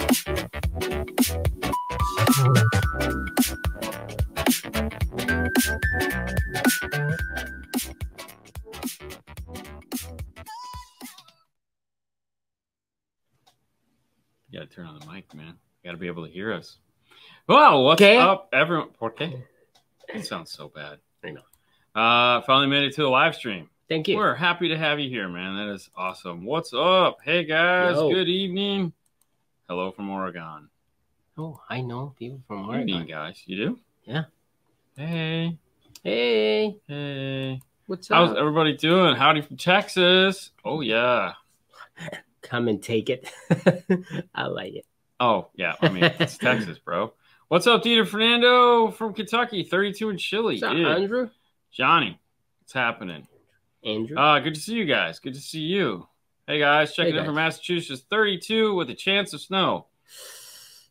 You gotta turn on the mic, man. You gotta be able to hear us. Well, what's up, everyone? Okay. It sounds so bad. I know. Finally made it to the live stream. Thank you. We're happy to have you here, man. That is awesome. What's up? Hey, guys. Yo. Good evening. Hello from Oregon. Oh, I know people from Oregon. Good evening, guys. You do? Yeah. Hey. Hey. Hey. What's up? How's everybody doing? Howdy from Texas. Oh, yeah. Come and take it. I like it. Oh, yeah. I mean, it's Texas, bro. What's up, Dieter Fernando from Kentucky, 32 and chilly. What's up, Andrew? Johnny, what's happening? Andrew. Good to see you guys. Good to see you. Hey, guys. Checking in from Massachusetts, 32 with a chance of snow.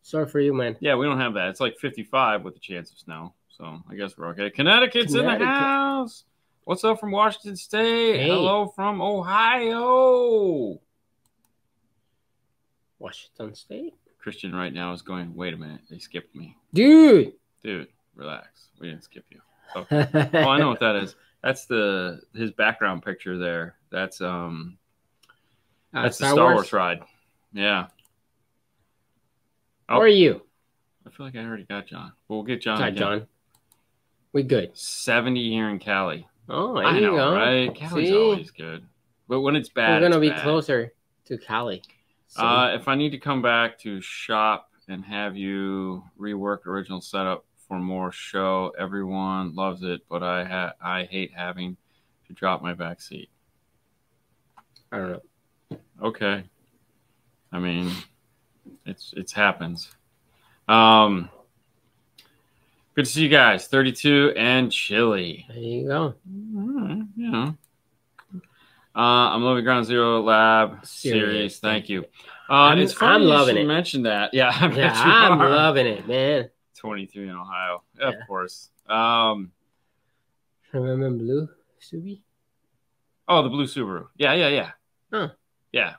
Sorry for you, man. Yeah, we don't have that. It's like 55 with a chance of snow. So I guess we're okay. Connecticut's in the house. What's up from Washington State? Hey. Hello from Ohio. Washington State? Christian right now is going, wait a minute. They skipped me. Dude, relax. We didn't skip you. Okay. Oh, I know what that is. That's his background picture there. That's the Star Wars ride. Yeah. How are you? I feel like I already got John. But we'll get John. Hi, John. We good. 70 here in Cali. Oh, there I know, you go. Right? Cali's always good. But when it's bad, we're gonna be closer to Cali. So. If I need to come back to shop and have you rework original setup for more show, everyone loves it, but I hate having to drop my back seat. I don't know. Okay. I mean, it's happens. Good to see you guys. 32 and chilly. There you go. Yeah. I'm loving Ground Zero Lab series. Thank you. It's funny I'm loving it. Mention that. Yeah, I'm loving it, man. 23 in Ohio, yeah. Of course. Remember Blue Subi? Oh, the blue Subaru. Yeah. Huh. Yeah.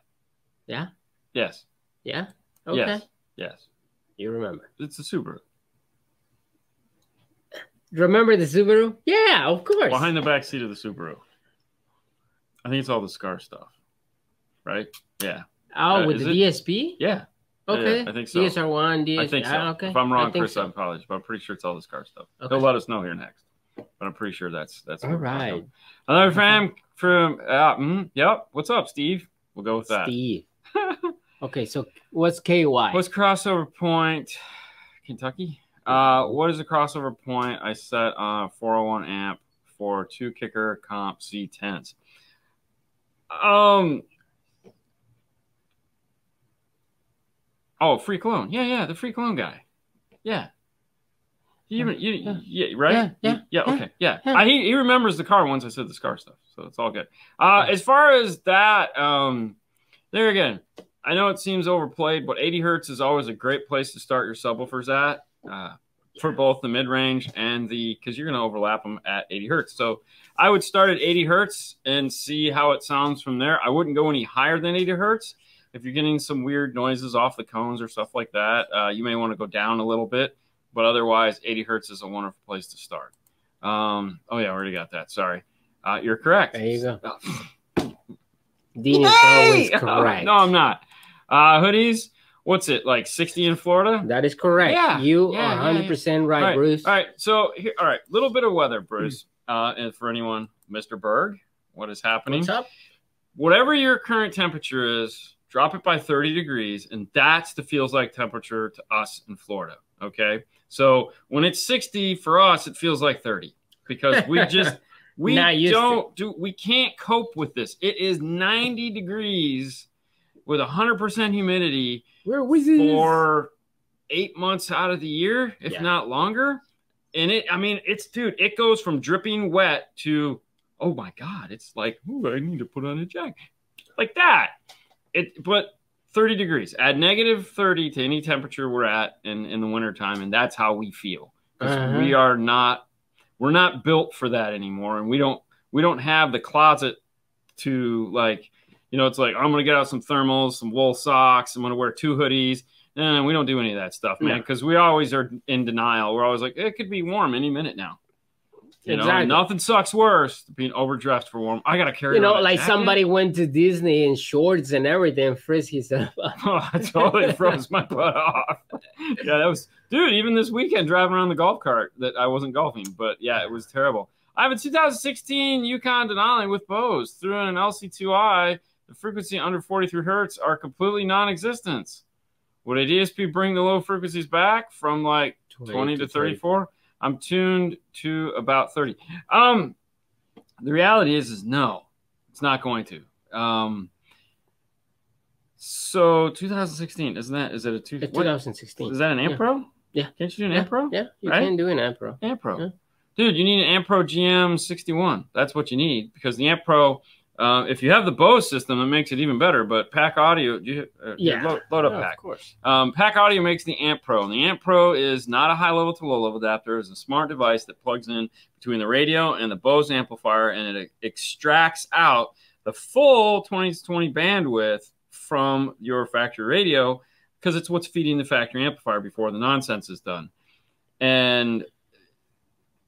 Yeah. Yes. Yeah. Okay. Yes. You remember? It's a Subaru. Remember the Subaru? Yeah, of course. Behind the back seat of the Subaru. I think it's all the SCAR stuff, right? Yeah. Oh, with the DSP? Yeah. Okay. Yeah, I think so. DSR1, DSP. I think so. Okay. If I'm wrong, Chris, I apologize, but I'm pretty sure it's all the SCAR stuff. Okay. He'll let us know here next. But I'm pretty sure that's all right. Another fan from yep. What's up, Steve? We'll go with that. Steve. Okay, so what's KY? What's crossover point? Kentucky? What is the crossover point I set on 401 amp for 2 kicker comp C10s? Oh, free clone. Yeah, the free clone guy. Yeah. Right? Yeah. Okay. Yeah. He remembers the car once I said the SCAR stuff, so it's all good. As far as that, there again, I know it seems overplayed, but 80 hertz is always a great place to start your subwoofers at, for both the mid-range and because you're going to overlap them at 80 hertz. So I would start at 80 hertz and see how it sounds from there. I wouldn't go any higher than 80 hertz. If you're getting some weird noises off the cones or stuff like that, you may want to go down a little bit. But otherwise, 80 hertz is a wonderful place to start. Oh, yeah, I already got that. Sorry. You're correct. There you go. Dean is always correct. No, I'm not. Hoodies, what's it, like 60 in Florida? That is correct. Yeah. You are 100% right, Bruce. All right. So, little bit of weather, Bruce. And for anyone, Mr. Berg, what is happening? What's up? Whatever your current temperature is, drop it by 30 degrees, and that's the feels like temperature to us in Florida, okay? So when it's 60 for us, it feels like 30 because we can't cope with this. It is 90 degrees with 100% humidity for 8 months out of the year, if not longer. And it goes from dripping wet to, oh my God, it's like, I need to put on a jacket. Like that. But 30 degrees. Add negative 30 to any temperature we're at in the wintertime, and that's how we feel. We're not built for that anymore, and we don't have the closet to, like, it's like, I'm gonna get out some thermals, some wool socks, I'm gonna wear 2 hoodies, And we don't do any of that stuff, man, because we always are in denial. We're always like, it could be warm any minute now. You know, nothing sucks worse than being overdressed for warm. I got to carry like jacket. Somebody went to Disney in shorts and everything and frisked himself up. Oh, I totally froze my butt off. Yeah, that was, dude, even this weekend driving around the golf cart that I wasn't golfing. But, yeah, it was terrible. I have a 2016 Yukon Denali with Bose. Threw in an LC2i. The frequency under 43 hertz are completely non-existent. Would a DSP bring the low frequencies back from like 20 to 34? I'm tuned to about 30. The reality is no, it's not going to. So 2016, is it a 2016? Is that an Amp Pro? Yeah. Can't you do an Amp Pro? Yeah, you can do an Amp Pro. Amp Pro. Yeah. Dude, you need an Amp Pro GM61. That's what you need, because the Amp Pro, if you have the Bose system, it makes it even better. But Pack Audio, load up Pack. Of course. Pack Audio makes the Amp Pro. And the Amp Pro is not a high-level to low-level adapter. It's a smart device that plugs in between the radio and the Bose amplifier, and it extracts out the full 20-20 bandwidth from your factory radio, because it's what's feeding the factory amplifier before the nonsense is done. And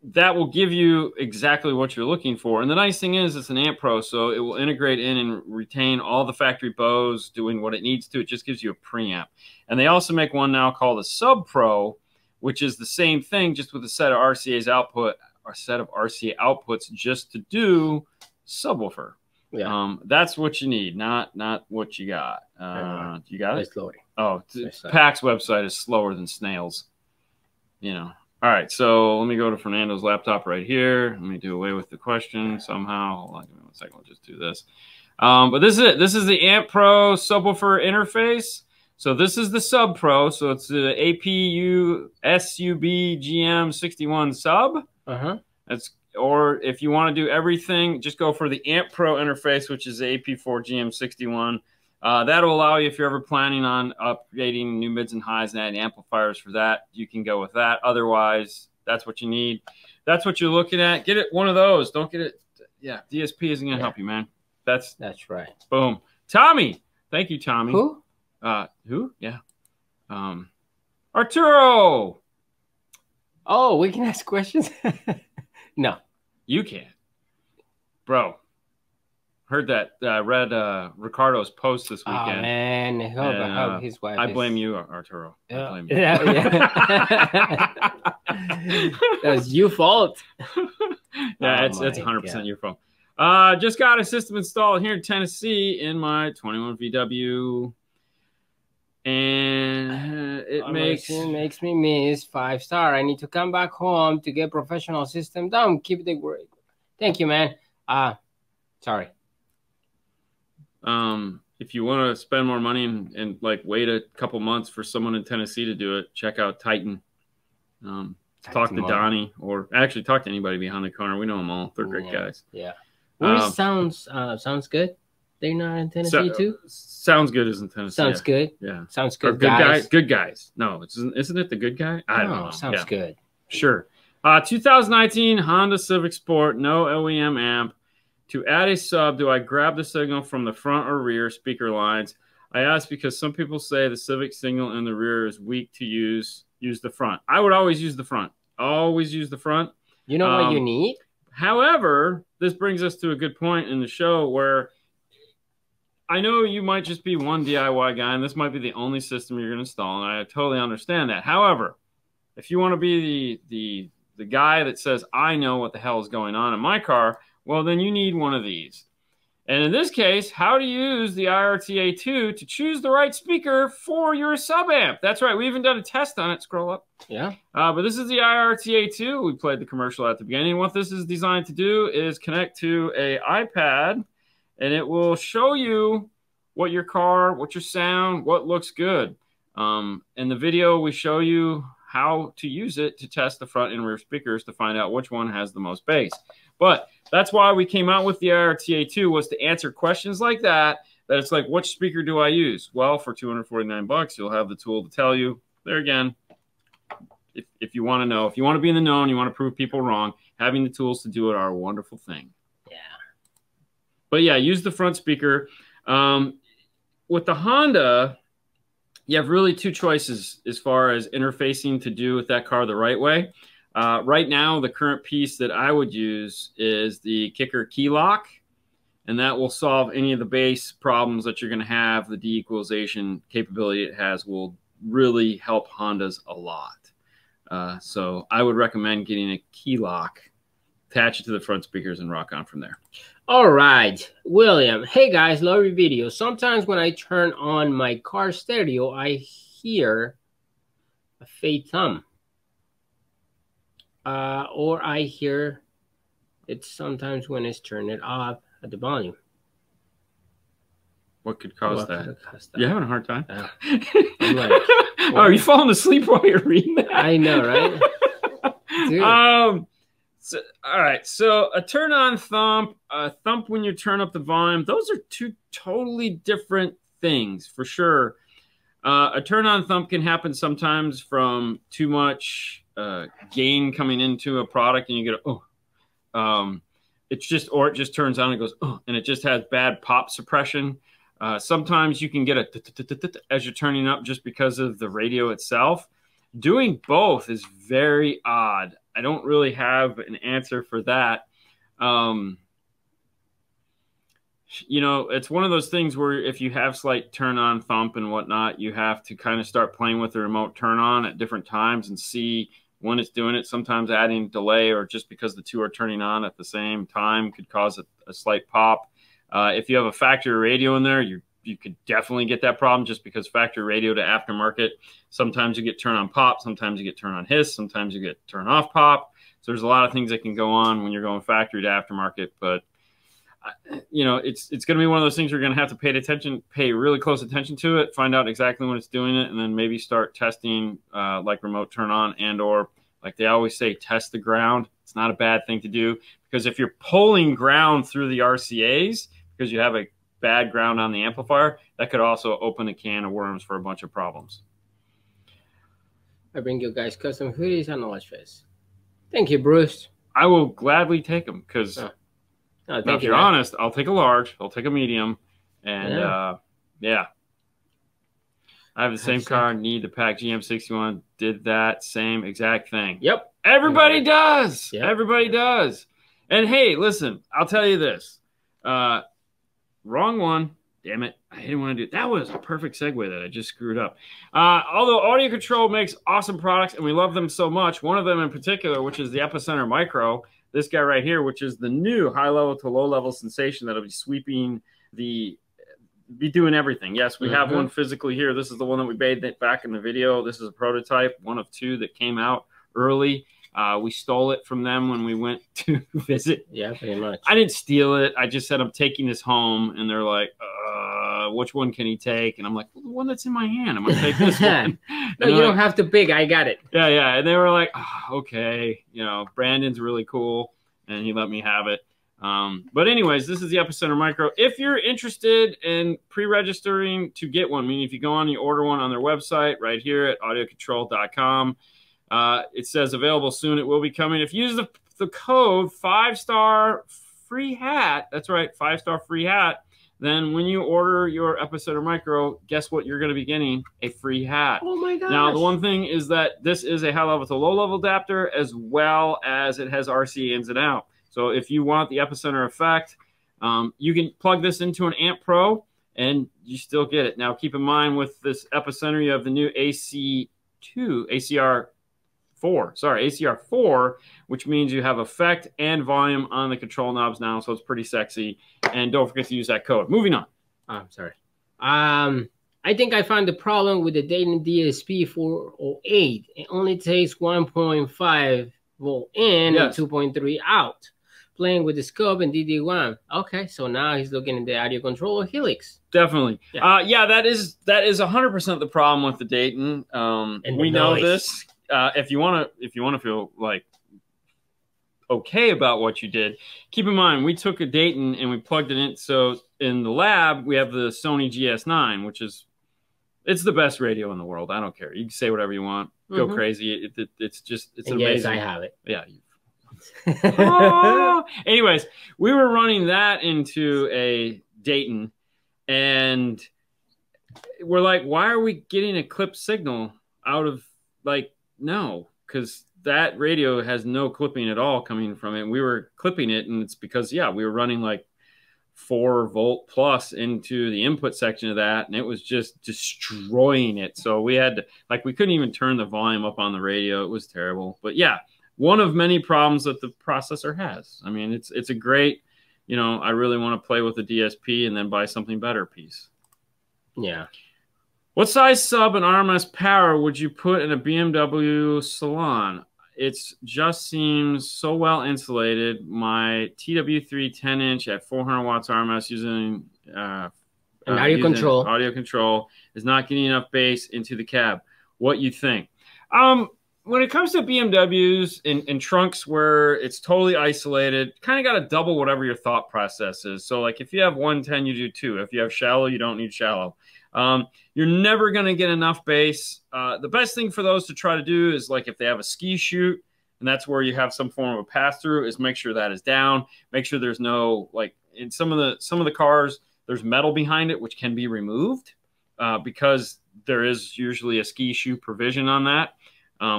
that will give you exactly what you're looking for. And the nice thing is it's an Amp Pro, so it will integrate in and retain all the factory Bose doing what it needs to. It just gives you a preamp. And they also make one now called a Sub Pro, which is the same thing, just with a set of RCA outputs just to do subwoofer. Yeah. That's what you need, not what you got. You got it? It's loading. Oh, Pack's website is slower than snails. You know. All right, so let me go to Fernando's laptop right here. Let me do away with the question somehow. Hold on, give me 1 second. We'll just do this. But this is it. This is the Amp Pro subwoofer interface. So this is the Sub Pro. So it's the APU SUB GM61 sub. Or if you want to do everything, just go for the Amp Pro interface, which is the AP4 GM61. That'll allow you, if you're ever planning on upgrading new mids and highs and adding amplifiers for that, you can go with that. Otherwise, that's what you need. That's what you're looking at. Get it one of those. Don't get it. Yeah, DSP isn't going to help you, man. That's right. Boom. Tommy. Thank you, Tommy. Who? Who? Yeah. Arturo. Oh, we can ask questions? No. You can't. Bro. Heard that. Read Ricardo's post this weekend. Oh, man. Hope his wife I blame you, Arturo. Yeah. I blame you. Yeah. That was your fault. Yeah, it's 100% your fault. Just got a system installed here in Tennessee in my 21 VW. And it makes me miss 5-star. I need to come back home to get professional system done. Keep the work. Thank you, man. Sorry. If you want to spend more money and like wait a couple months for someone in Tennessee to do it, check out Titan. Talk to Donnie, or actually talk to anybody behind the corner. We know them all. They're great guys. Yeah. Sounds good. They're not in Tennessee too? Sounds good is in Tennessee. Sounds good. Yeah. Sounds good. Good guys. Good guys. No, isn't it the good guy? I don't know. Sounds good. Sure. 2019 Honda Civic Sport, no OEM amp. To add a sub, do I grab the signal from the front or rear speaker lines? I ask because some people say the Civic signal in the rear is weak to use the front. I would always use the front. Always use the front. You know what you need? However, this brings us to a good point in the show where I know you might just be one DIY guy, and this might be the only system you're going to install, and I totally understand that. However, if you want to be the guy that says, I know what the hell is going on in my car, well, then you need one of these. And in this case, how to use the IRTA2 to choose the right speaker for your sub-amp. That's right. We even done a test on it. Scroll up. Yeah. But this is the IRTA2. We played the commercial at the beginning. What this is designed to do is connect to an iPad, and it will show you what your car, what your sound, what looks good. In the video, we show you how to use it to test the front and rear speakers to find out which one has the most bass. But that's why we came out with the IRTA2, was to answer questions like that it's like, which speaker do I use? Well, for $249, you'll have the tool to tell you. There again, if you want to know, if you want to be in the know and you want to prove people wrong, having the tools to do it are a wonderful thing. Yeah. But yeah, use the front speaker. With the Honda, you have really two choices as far as interfacing to do with that car the right way. Right now, the current piece that I would use is the kicker key lock, and that will solve any of the base problems that you're going to have. The de-equalization capability it has will really help Hondas a lot. So I would recommend getting a key lock, attach it to the front speakers, and rock on from there. All right, William. Hey guys, love your video. Sometimes when I turn on my car stereo, I hear a faint thump. Or I hear it sometimes when it's turned it off at the volume. What could cause that? You're having a hard time? I'm like, oh, are you falling asleep while you're reading that? I know, right? Dude. So, all right. So a turn on thump, a thump when you turn up the volume, those are two totally different things for sure. A turn on thump can happen sometimes from too much gain coming into a product, and you get or it just turns on and goes and it just has bad pop suppression. Sometimes you can get a as you're turning up just because of the radio itself. Doing both is very odd. I don't really have an answer for that. You know, it's one of those things where if you have slight turn on thump and whatnot, you have to kind of start playing with the remote turn on at different times and see when it's doing it. Sometimes adding delay or just because the two are turning on at the same time could cause a slight pop. If you have a factory radio in there, you could definitely get that problem just because factory radio to aftermarket, sometimes you get turn on pop, sometimes you get turn on hiss, sometimes you get turn off pop. So there's a lot of things that can go on when you're going factory to aftermarket, but you know, it's going to be one of those things you're going to have to pay really close attention to it, find out exactly when it's doing it, and then maybe start testing like remote turn on or like they always say, test the ground. It's not a bad thing to do because if you're pulling ground through the RCAs because you have a bad ground on the amplifier, that could also open a can of worms for a bunch of problems. I bring you guys custom hoodies and watch face. Thank you, Bruce. I will gladly take them because if you're honest, I'll take a large, I'll take a medium, and yeah. I have the same car, need the pack GM61, did that same exact thing. Yep. Everybody does. Yep. Everybody does. And hey, listen, I'll tell you this. Wrong one. Damn it. I didn't want to do it. That was a perfect segue that I just screwed up. Although Audio Control makes awesome products and we love them so much, one of them in particular, which is the Epicenter Micro, this guy right here, which is the new high-level to low-level sensation that'll be sweeping be doing everything. Yes, we have one physically here. This is the one that we made back in the video. This is a prototype, one of two that came out early. We stole it from them when we went to visit. Yeah, pretty much. I didn't steal it. I just said, I'm taking this home. And they're like, which one can he take? And I'm like, well, the one that's in my hand. I'm going to take this one. No, you don't have to pick. I got it. Yeah, yeah. And they were like, okay. You know, Brandon's really cool. And he let me have it. But anyways, this is the Epicenter Micro. If you're interested in pre-registering to get one, meaning if you go on, you order one on their website right here at audiocontrol.com. It says available soon. It will be coming. If you use the code 5-star free hat, that's right, 5-star free hat, then when you order your Epicenter Micro, guess what? You're going to be getting a free hat. Oh my gosh. Now, the one thing is that this is a high level to low level adapter as well as it has RC ins and out. So if you want the Epicenter effect, you can plug this into an Amp Pro and you still get it. Now, keep in mind with this Epicenter, you have the new ACR4, which means you have effect and volume on the control knobs now, so it's pretty sexy. And don't forget to use that code. Moving on. I'm sorry. I think I found the problem with the Dayton DSP 408. It only takes 1.5 volt in and 2.3 out. Playing with the scope and DD1. Okay, so now he's looking at the audio control Helix. Definitely. Yeah, that is 100% the problem with the Dayton. And we know this. If you want to feel like okay about what you did, keep in mind we took a Dayton and we plugged it in. So in the lab we have the Sony GS9, which is it's the best radio in the world. I don't care. You can say whatever you want. Go crazy. It's amazing. Yes, I have it. Yeah. Anyways, we were running that into a Dayton, and we're like, why are we getting a clip signal out of like, no, because that radio has no clipping at all coming from it. We were clipping it, and it's because, yeah, we were running like 4-volt plus into the input section of that, and it was just destroying it. So we had to, like, we couldn't even turn the volume up on the radio. It was terrible. But yeah, one of many problems that the processor has. I mean, it's a great, you know, I really want to play with the DSP and then buy something better piece. Yeah. What size sub and RMS power would you put in a BMW Salon? It just seems so well insulated. My TW3 10-inch at 400 watts RMS using audio control is not getting enough bass into the cab. What you think? When it comes to BMWs in trunks where it's totally isolated, kind of got to double whatever your thought process is. So like if you have 110, you do 2. If you have shallow, you don't need shallow. You're never going to get enough bass. The best thing for those to try to do is like if they have a ski chute, and that's where you have some form of a pass through, is make sure that is down. Make sure there's no, like in some of the cars, there's metal behind it, which can be removed because there is usually a ski chute provision on that.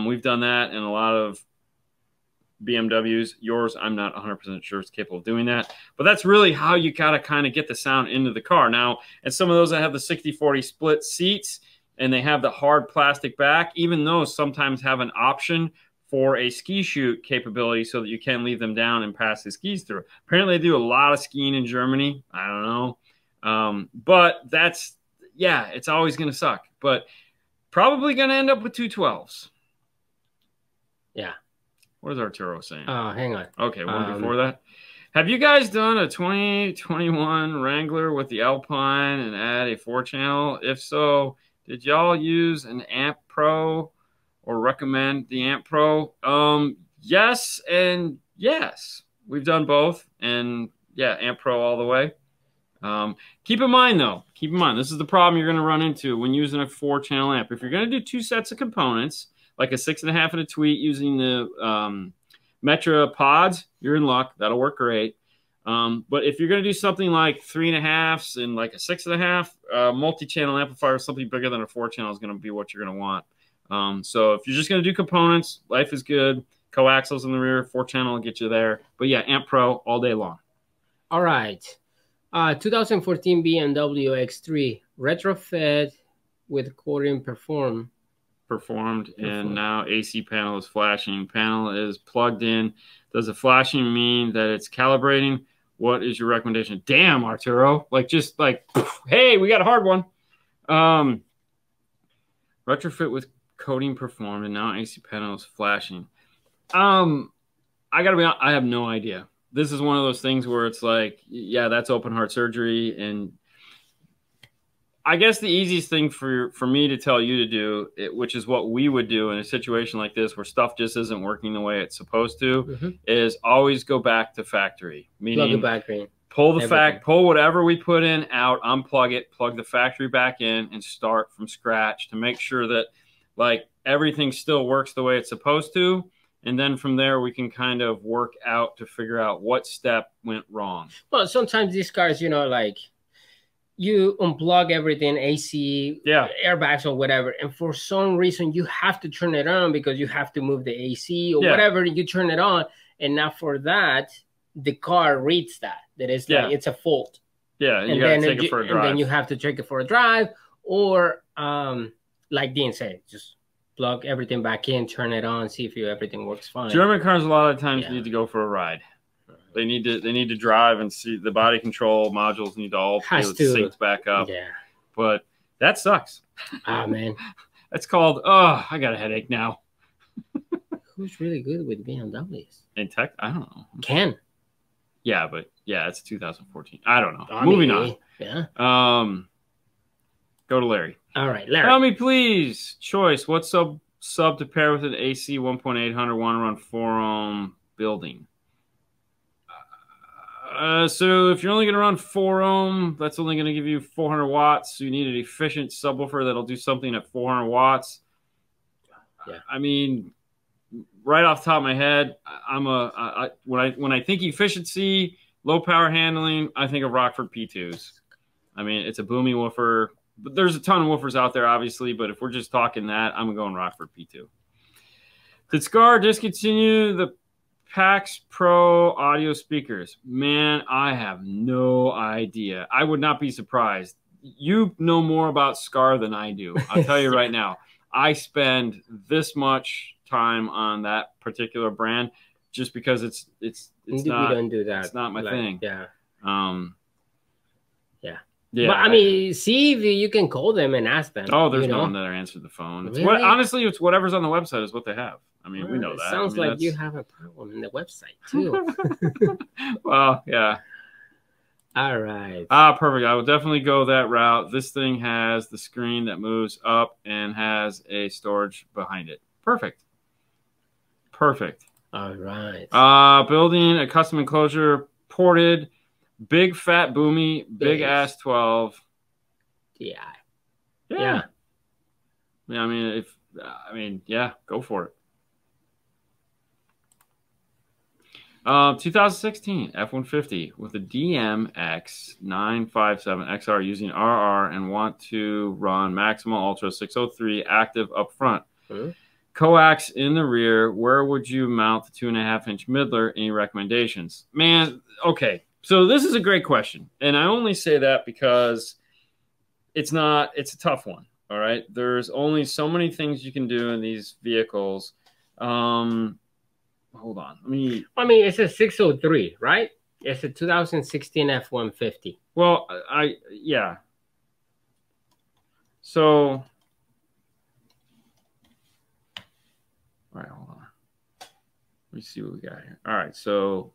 We've done that in a lot of BMWs. Yours, I'm not 100% sure it's capable of doing that. But that's really how you got to kind of get the sound into the car. Now, and some of those that have the 60-40 split seats and they have the hard plastic back, even those sometimes have an option for a ski chute capability so that you can leave them down and pass the skis through. Apparently, they do a lot of skiing in Germany. I don't know. But that's, yeah, it's always going to suck. But probably going to end up with 212s. Yeah. What is Arturo saying? Hang on. Okay, one before that. Have you guys done a 2021 Wrangler with the Alpine and add a 4-channel? If so, did y'all use an Amp Pro or recommend the Amp Pro? Yes and yes. We've done both. And yeah, Amp Pro all the way. Keep in mind, though, this is the problem you're going to run into when using a 4-channel amp. If you're going to do 2 sets of components, like a 6.5 and a tweet using the Metra pods, you're in luck. That'll work great. But if you're going to do something like 3.5s and like a 6.5, multi-channel amplifier, something bigger than a 4-channel is going to be what you're going to want. So if you're just going to do components, life is good. Coaxials in the rear, 4-channel will get you there. But yeah, Amp Pro all day long. All right. 2014 BMW X3 retrofit with Cording performed, and now AC panel is flashing. Panel is plugged in. Does the flashing mean that it's calibrating? What is your recommendation? Damn, Arturo. Like, just like, hey, we got a hard one. Retrofit with coating performed, and now AC panel is flashing. I gotta be honest, I have no idea. This is one of those things where it's like, yeah, that's open heart surgery, and I guess the easiest thing for me to tell you to do, which is what we would do in a situation like this where stuff just isn't working the way it's supposed to, is always go back to factory. Meaning, pull whatever we put in out, unplug it, plug the factory back in, and start from scratch to make sure that like everything still works the way it's supposed to. And then from there, we can kind of work out to figure out what step went wrong. Well, sometimes these cars, you know, like, you unplug everything, AC, airbags or whatever, and for some reason you have to turn it on because you have to move the AC or whatever, you turn it on, and now for that, the car reads that is like, it's a fault. Yeah, and you got to take it for a drive. And then you have to take it for a drive, or like Dean said, just plug everything back in, turn it on, see if everything works fine. German cars a lot of times need to go for a ride. They need to drive and see the body control modules need to all be synced back up. Yeah. But that sucks. Ah, man. That's called, I got a headache now. Who's really good with BMWs? In tech? I don't know. Ken. Yeah, but yeah, it's 2014. I don't know. Moving on. Yeah. Go to Larry. All right, Larry. Tell me, please, choice. What sub to pair with an AC 1.800 want to run 4-ohm building? So if you're only going to run 4-ohm, that's only going to give you 400 watts. So you need an efficient subwoofer that'll do something at 400 watts. Yeah. I mean, right off the top of my head, when I think efficiency, low power handling, I think of Rockford P2s. I mean, it's a booming woofer. But there's a ton of woofers out there, obviously. But if we're just talking that, I'm going Rockford P2. Did Scar discontinue the PAX Pro audio speakers? Man, I have no idea. I would not be surprised. You know more about Scar than I do. I'll tell you right now. I spend this much time on that particular brand just because it's not. We don't do that. It's not my thing. Yeah. Yeah. But I mean, see if you can call them and ask them. Oh, there's no one that answered the phone. It's Really? Honestly, it's whatever's on the website is what they have. I mean, we know that. Sounds like you have a problem in the website too. Well, yeah. All right. Perfect. I will definitely go that route. This thing has the screen that moves up and has a storage behind it. Perfect. All right. Building a custom enclosure, ported, big fat boomy, big ass 12. Yeah. I mean, go for it. 2016 F-150 with a DMX 957 XR using RR and want to run Maxima Ultra 603 active up front. Coax in the rear. Where would you mount the 2.5-inch Midler? Any recommendations? Man, okay. So this is a great question. And I only say that because it's a tough one. All right. There's only so many things you can do in these vehicles. Hold on. I mean, it's a 603, right? It's a 2016 F-150. Well, yeah. So, all right, hold on. Let me see what we got here. All right, so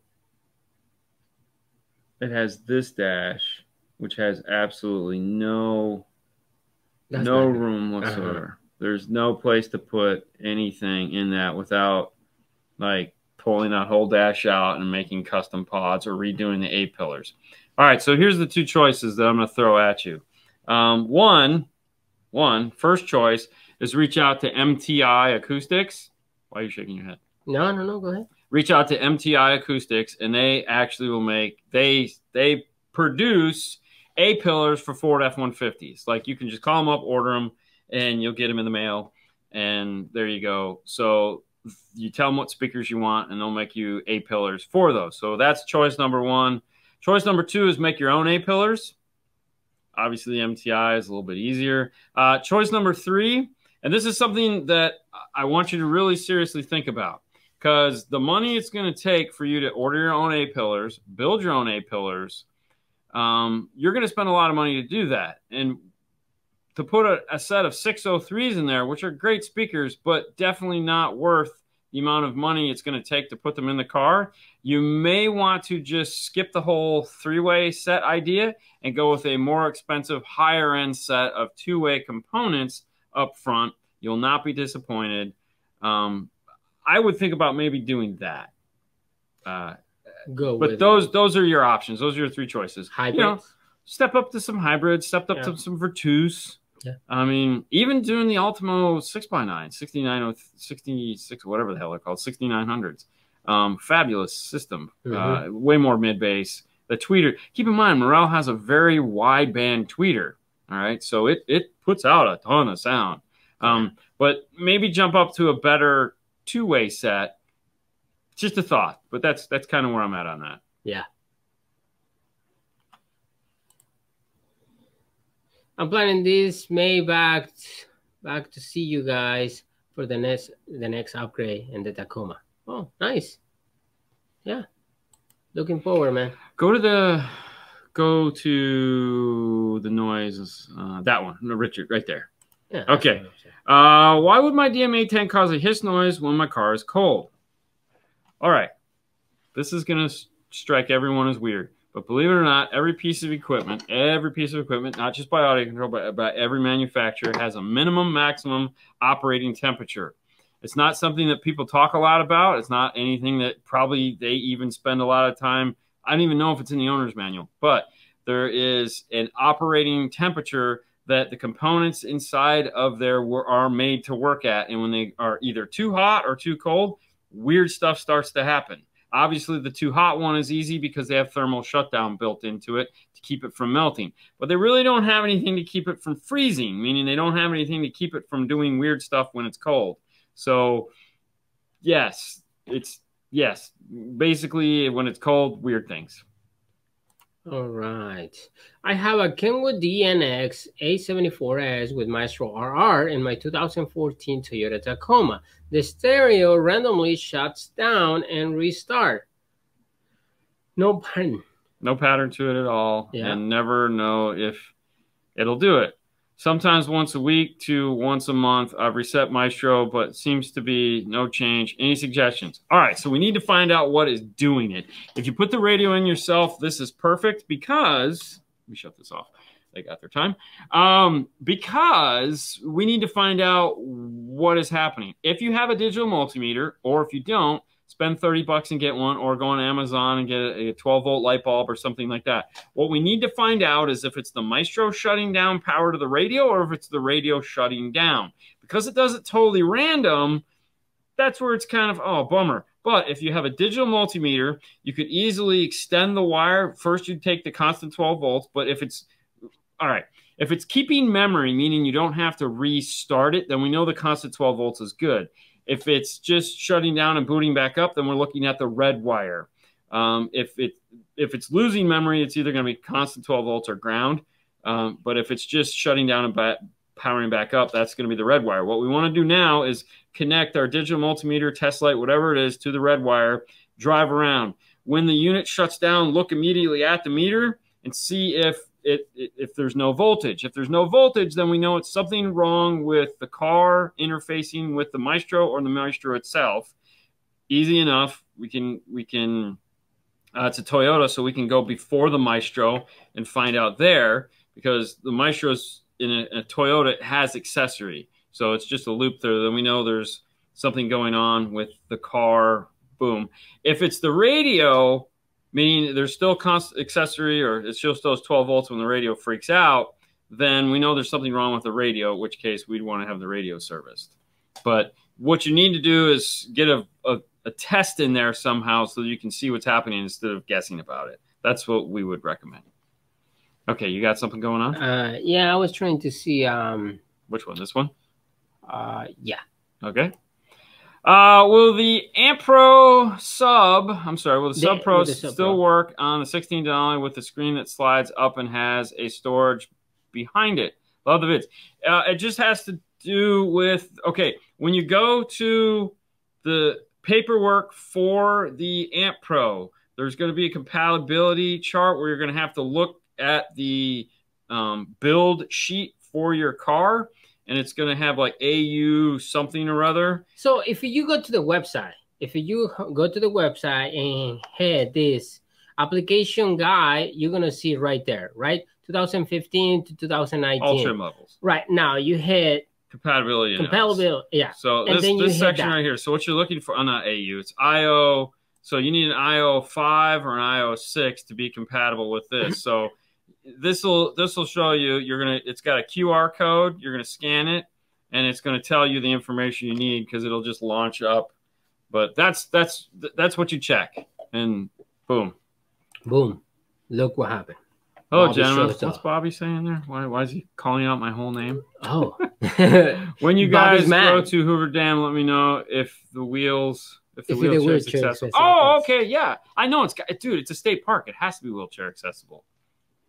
it has this dash, which has absolutely no room whatsoever. There's no place to put anything in that without like pulling that whole dash out and making custom pods or redoing the A-pillars. All right, so here's the two choices that I'm going to throw at you. First choice is reach out to MTI Acoustics. Why are you shaking your head? No, go ahead. Reach out to MTI Acoustics, and they actually will they produce A-pillars for Ford F-150s. Like, you can just call them up, order them, and you'll get them in the mail, and there you go. So you tell them what speakers you want, and they'll make you A-pillars for those. So that's choice number one. Choice number two is make your own A-pillars. Obviously, the MTI is a little bit easier. Choice number three, and this is something that I want you to really seriously think about, because the money it's going to take for you to order your own A-pillars, build your own A-pillars, you're going to spend a lot of money to do that. And to put a set of 603s in there, which are great speakers, but definitely not worth the amount of money it's going to take to put them in the car, you may want to just skip the whole three-way set idea and go with a more expensive, higher-end set of two-way components up front. You'll not be disappointed. I would think about maybe doing that. But those are your options. Those are your three choices. Hybrids. Step up to some hybrids. Step up to some Virtus. Yeah. I mean, even doing the Ultimo 6x9, 66, whatever the hell they're called, 6900s. Fabulous system. Way more mid-bass. The tweeter. Keep in mind, Morel has a very wide band tweeter. All right, so it puts out a ton of sound. But maybe jump up to a better two-way set. Just a thought, but that's kind of where I'm at on that. Yeah. I'm planning this May back to see you guys for the next upgrade in the Tacoma. Oh, nice. Yeah. Looking forward, man. Go to the noises. That one, Richard, right there. Yeah. Okay. Why would my DMA tank cause a hiss noise when my car is cold? All right. This is going to strike everyone as weird. But believe it or not, every piece of equipment, not just by audio control, but by every manufacturer, has a minimum, maximum operating temperature. It's not something that people talk a lot about. It's not anything that probably they even spend a lot of time. I don't even know if it's in the owner's manual. But there is an operating temperature that the components inside of there are made to work at. And when they are either too hot or too cold, weird stuff starts to happen. Obviously, the too hot one is easy because they have thermal shutdown built into it to keep it from melting. But they really don't have anything to keep it from freezing, meaning they don't have anything to keep it from doing weird stuff when it's cold. So, yes, basically when it's cold, weird things. All right. I have a Kenwood DNX A74S with Maestro RR in my 2014 Toyota Tacoma. The stereo randomly shuts down and restart. No pattern. No pattern to it at all. Yeah. And never know if it'll do it. Sometimes once a week to once a month. I've reset Maestro, but seems to be no change. Any suggestions? All right, so we need to find out what is doing it. If you put the radio in yourself, this is perfect because, let me shut this off. They got their time. Because we need to find out what is happening. If you have a digital multimeter, or if you don't, spend $30 and get one, or go on Amazon and get a 12-volt light bulb or something like that. What we need to find out is if it's the Maestro shutting down power to the radio or if it's the radio shutting down. Because it does it totally random, that's where it's kind of, oh, bummer. But if you have a digital multimeter, you could easily extend the wire. First, you'd take the constant 12 volts, but if it's, all right, if it's keeping memory, meaning you don't have to restart it, then we know the constant 12 volts is good. If it's just shutting down and booting back up, then we're looking at the red wire. If it's losing memory, it's either going to be constant 12 volts or ground. But if it's just shutting down and powering back up, that's going to be the red wire. What we want to do now is connect our digital multimeter, test light, whatever it is, to the red wire, drive around. When the unit shuts down, look immediately at the meter and see if there's no voltage. If there's no voltage, then we know it's something wrong with the car interfacing with the Maestro or the Maestro itself. Easy enough. We can it's a Toyota, so we can go before the Maestro and find out there, because the Maestro's in a Toyota, it has accessory. So it's just a loop there. Then we know there's something going on with the car. Boom. If it's the radio, meaning there's still constant accessory, or it's just those 12 volts when the radio freaks out, then we know there's something wrong with the radio, in which case we'd want to have the radio serviced. But what you need to do is get a test in there somehow so you can see what's happening instead of guessing about it. That's what we would recommend. Okay, you got something going on? Yeah, I was trying to see. Which one? This one? Yeah. Okay. Will the Ampro Sub, will the Sub Pro still work on the 16 Denali with the screen that slides up and has a storage behind it? Love the vids. It just has to do with, okay, when you go to the paperwork for the Amp Pro, there's going to be a compatibility chart where you're going to have to look at the build sheet for your car. And it's going to have like AU something or other. So if you go to the website, and hit this application guide, you're going to see it right there, right? 2015 to 2019. All trim levels. Right. Now you hit compatibility. Yeah. So this section right here. So what you're looking for, not AU, it's IO. So you need an IO 5 or an IO 6 to be compatible with this. So this will show you, it's got a QR code, you're gonna scan it, and it's gonna tell you the information you need, because it'll just launch up. But that's what you check, and boom. Look what happened. Hello, gentlemen. What's Bobby saying there? Why is he calling out my whole name? Oh. When you guys go to Hoover Dam, let me know if the wheels wheelchair is accessible. Oh, okay, yeah. I know dude, it's a state park. It has to be wheelchair accessible.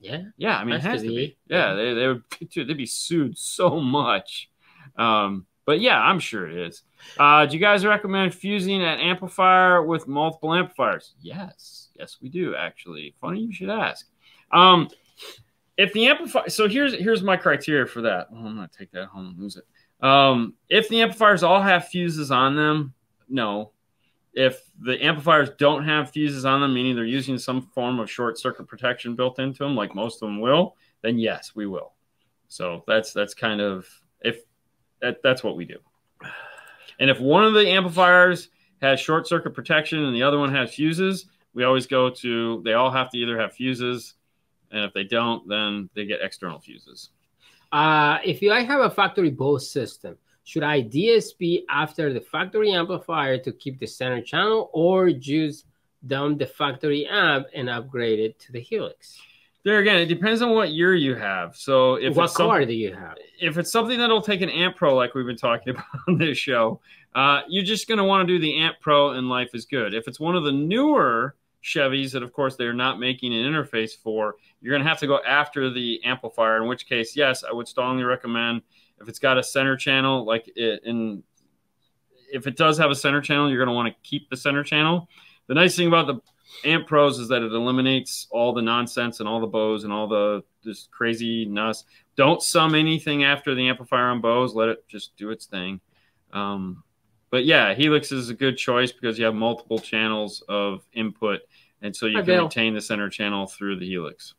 Yeah. Yeah, I mean, it has to be. Yeah, they'd be sued so much. But yeah, I'm sure it is. Do you guys recommend fusing an amplifier with multiple amplifiers? Yes, we do, actually. Funny you should ask. If the amplifier, so here's my criteria for that. Oh, I'm gonna take that home and lose it. If the amplifiers all have fuses on them, no. If the amplifiers don't have fuses on them, meaning they're using some form of short circuit protection built into them, like most of them will, then yes, we will. So that's kind of, that's what we do. And if one of the amplifiers has short circuit protection and the other one has fuses, we always go to, they all have to either have fuses, and if they don't, then they get external fuses. If I have a factory Bose system, should I DSP after the factory amplifier to keep the center channel, or just dump the factory amp and upgrade it to the Helix? there again, it depends on what year you have. So if what car do you have? If it's something that'll take an Amp Pro, like we've been talking about on this show, you're just going to want to do the Amp Pro, and life is good. If it's one of the newer Chevys that, of course, they're not making an interface for, you're going to have to go after the amplifier, in which case, yes, I would strongly recommend if it's got a center channel, like if it does have a center channel, you're going to want to keep the center channel. The nice thing about the Amp Pros is that it eliminates all the nonsense and all the Bose and all the this craziness. Don't sum anything after the amplifier on Bose. Let it just do its thing. But yeah, Helix is a good choice because you have multiple channels of input, and so you can retain the center channel through the Helix.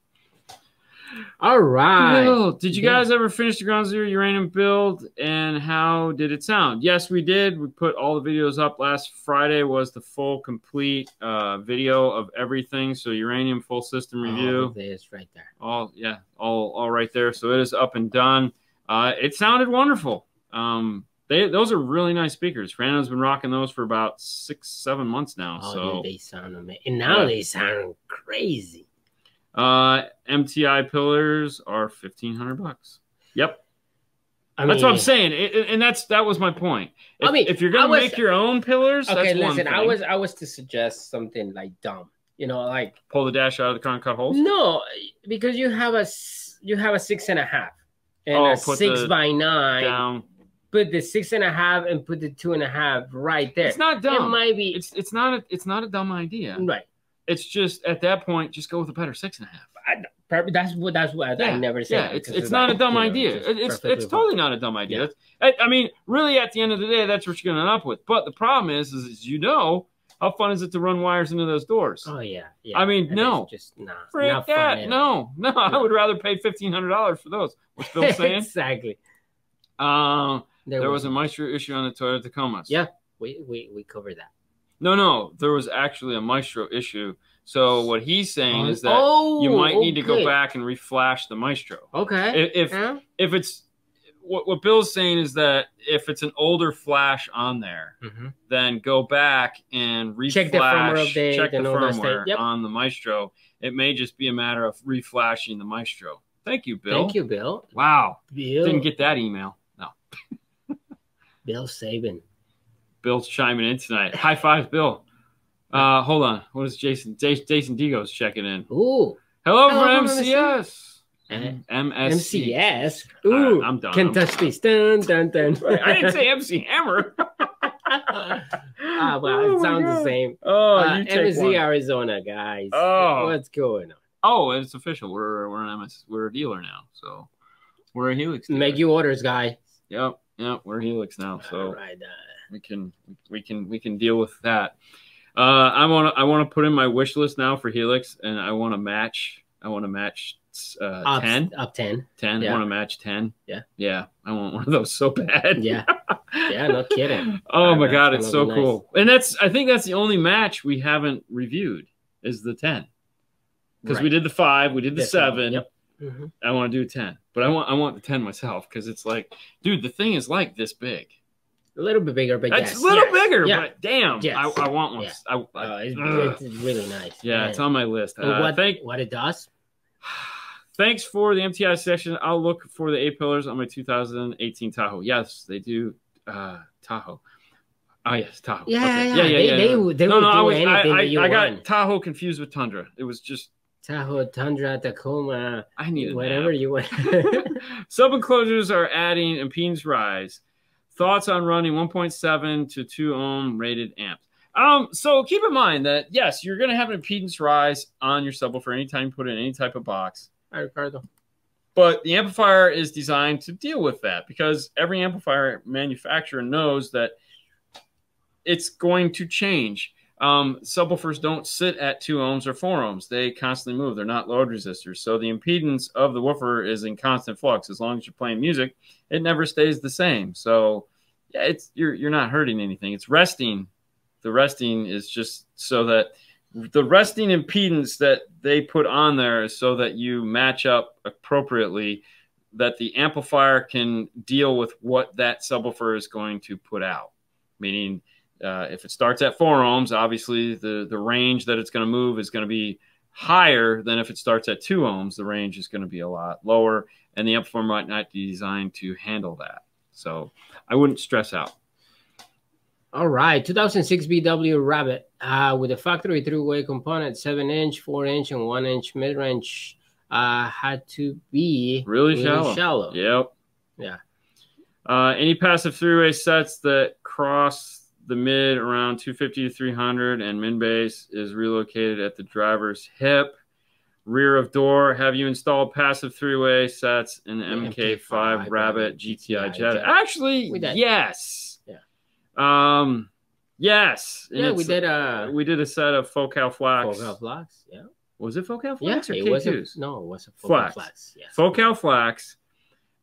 All right. Bill, did you guys ever finish the Ground Zero uranium build, and how did it sound? Yes, we did. We put all the videos up. Last Friday was the full, complete video of everything. So uranium full system review. It's right there. All right there. So it is up and done. It sounded wonderful. Those are really nice speakers. Fernando's been rocking those for about 6-7 months now. So they sound amazing. And now they sound crazy. MTI pillars are $1,500. Yep. That's what I'm saying. And that was my point. If you're going to make your own pillars, okay, that's one thing. I was to suggest something like dumb. You know, like pull the dash out of the car and cut holes? No, because you have a 6.5 and a 6x9 down. Put the 6.5 and put the 2.5 right there. It's not dumb. It might be. It's not a dumb idea. Right. It's just at that point, just go with a better 6.5. That's what I never said. Yeah, it's not a dumb idea. It's totally not a dumb idea. Yeah. I mean, really, at the end of the day, that's what you're going to end up with. But the problem is how fun is it to run wires into those doors? Oh yeah. I mean, no, just frick that. No. I would rather pay $1,500 for those. What's Bill saying? Exactly. There was a Maestro issue on the Toyota Tacomas. Yeah, we covered that. No, there was actually a Maestro issue. So what he's saying is that you might need to go back and reflash the Maestro. Okay. If it's what Bill's saying is that if it's an older flash on there, then go back and reflash, check the firmware on the Maestro. It may just be a matter of reflashing the Maestro. Thank you, Bill. Thank you, Bill. Wow. Didn't get that email. No. Bill Sabin. Bill's chiming in tonight. High five, Bill. Hold on. What is Jason? Jason Digo's checking in. Ooh. Hello from MCS. MCS. Ooh. I'm done. Can touch these. Dun, dun, dun. I didn't say MC Hammer. Well, it sounds the same. MC Arizona, guys. Oh. What's going on? Oh, it's official. We're a dealer now. So we're a Helix dealer. Make you orders, guy. Yep. We're Helix now. So we can deal with that. I want to put in my wish list now for Helix, and I want to match 10. Up 10. 10. Yeah. I want to match 10. Yeah. Yeah. I want one of those so bad. Yeah. Yeah, no kidding. Oh my God, it's so cool. And I think that's the only match we haven't reviewed is the 10. Because we did the 5, we did the 7. Yep. I want to do 10. But I want the 10 myself because it's like, dude, the thing is like this big. A little bit bigger, but it's a little bigger, but damn, I want one. Yeah. It's really nice. Yeah, it's on my list. What it does? Thanks for the MTI section. I'll look for the A-pillars on my 2018 Tahoe. Yes, they do. Tahoe. Oh, yes, Tahoe. Yeah. They would do anything that you want. I got Tahoe confused with Tundra. It was just Tahoe, Tundra, Tacoma. I needed whatever you want. Sub enclosures are adding impedance rise. Thoughts on running 1.7 to 2 ohm rated amps. So keep in mind that yes, you're going to have an impedance rise on your subwoofer anytime you put it in any type of box. Hi, Ricardo. But the amplifier is designed to deal with that because every amplifier manufacturer knows that it's going to change. Subwoofers don't sit at 2 ohms or 4 ohms. They constantly move. They're not load resistors. So the impedance of the woofer is in constant flux. As long as you're playing music, it never stays the same. So yeah, you're not hurting anything. It's resting. The resting is just so that the resting impedance that they put on there is so that you match up appropriately, that the amplifier can deal with what that subwoofer is going to put out. Meaning, if it starts at 4 ohms, obviously the range that it's going to move is going to be higher than if it starts at 2 ohms. The range is going to be a lot lower, and the amplifier might not be designed to handle that. So I wouldn't stress out. All right, 2006 VW Rabbit with a factory 3-way component, 7-inch, 4-inch, and 1-inch mid-range. Had to be really shallow. Yep. Yeah. Any passive 3-way sets that cross the mid around 250 to 300 and min bass is relocated at the driver's hip. Rear of door. Have you installed passive 3-way sets in the MK5 Rabbit GTI Jetta? Actually, yes. Yeah. Yes. Yeah, we did a set of Focal Flax. Focal Flax, yeah. Was it Focal Flax or K2s? It was a Focal Flax. Yes. Focal Flax.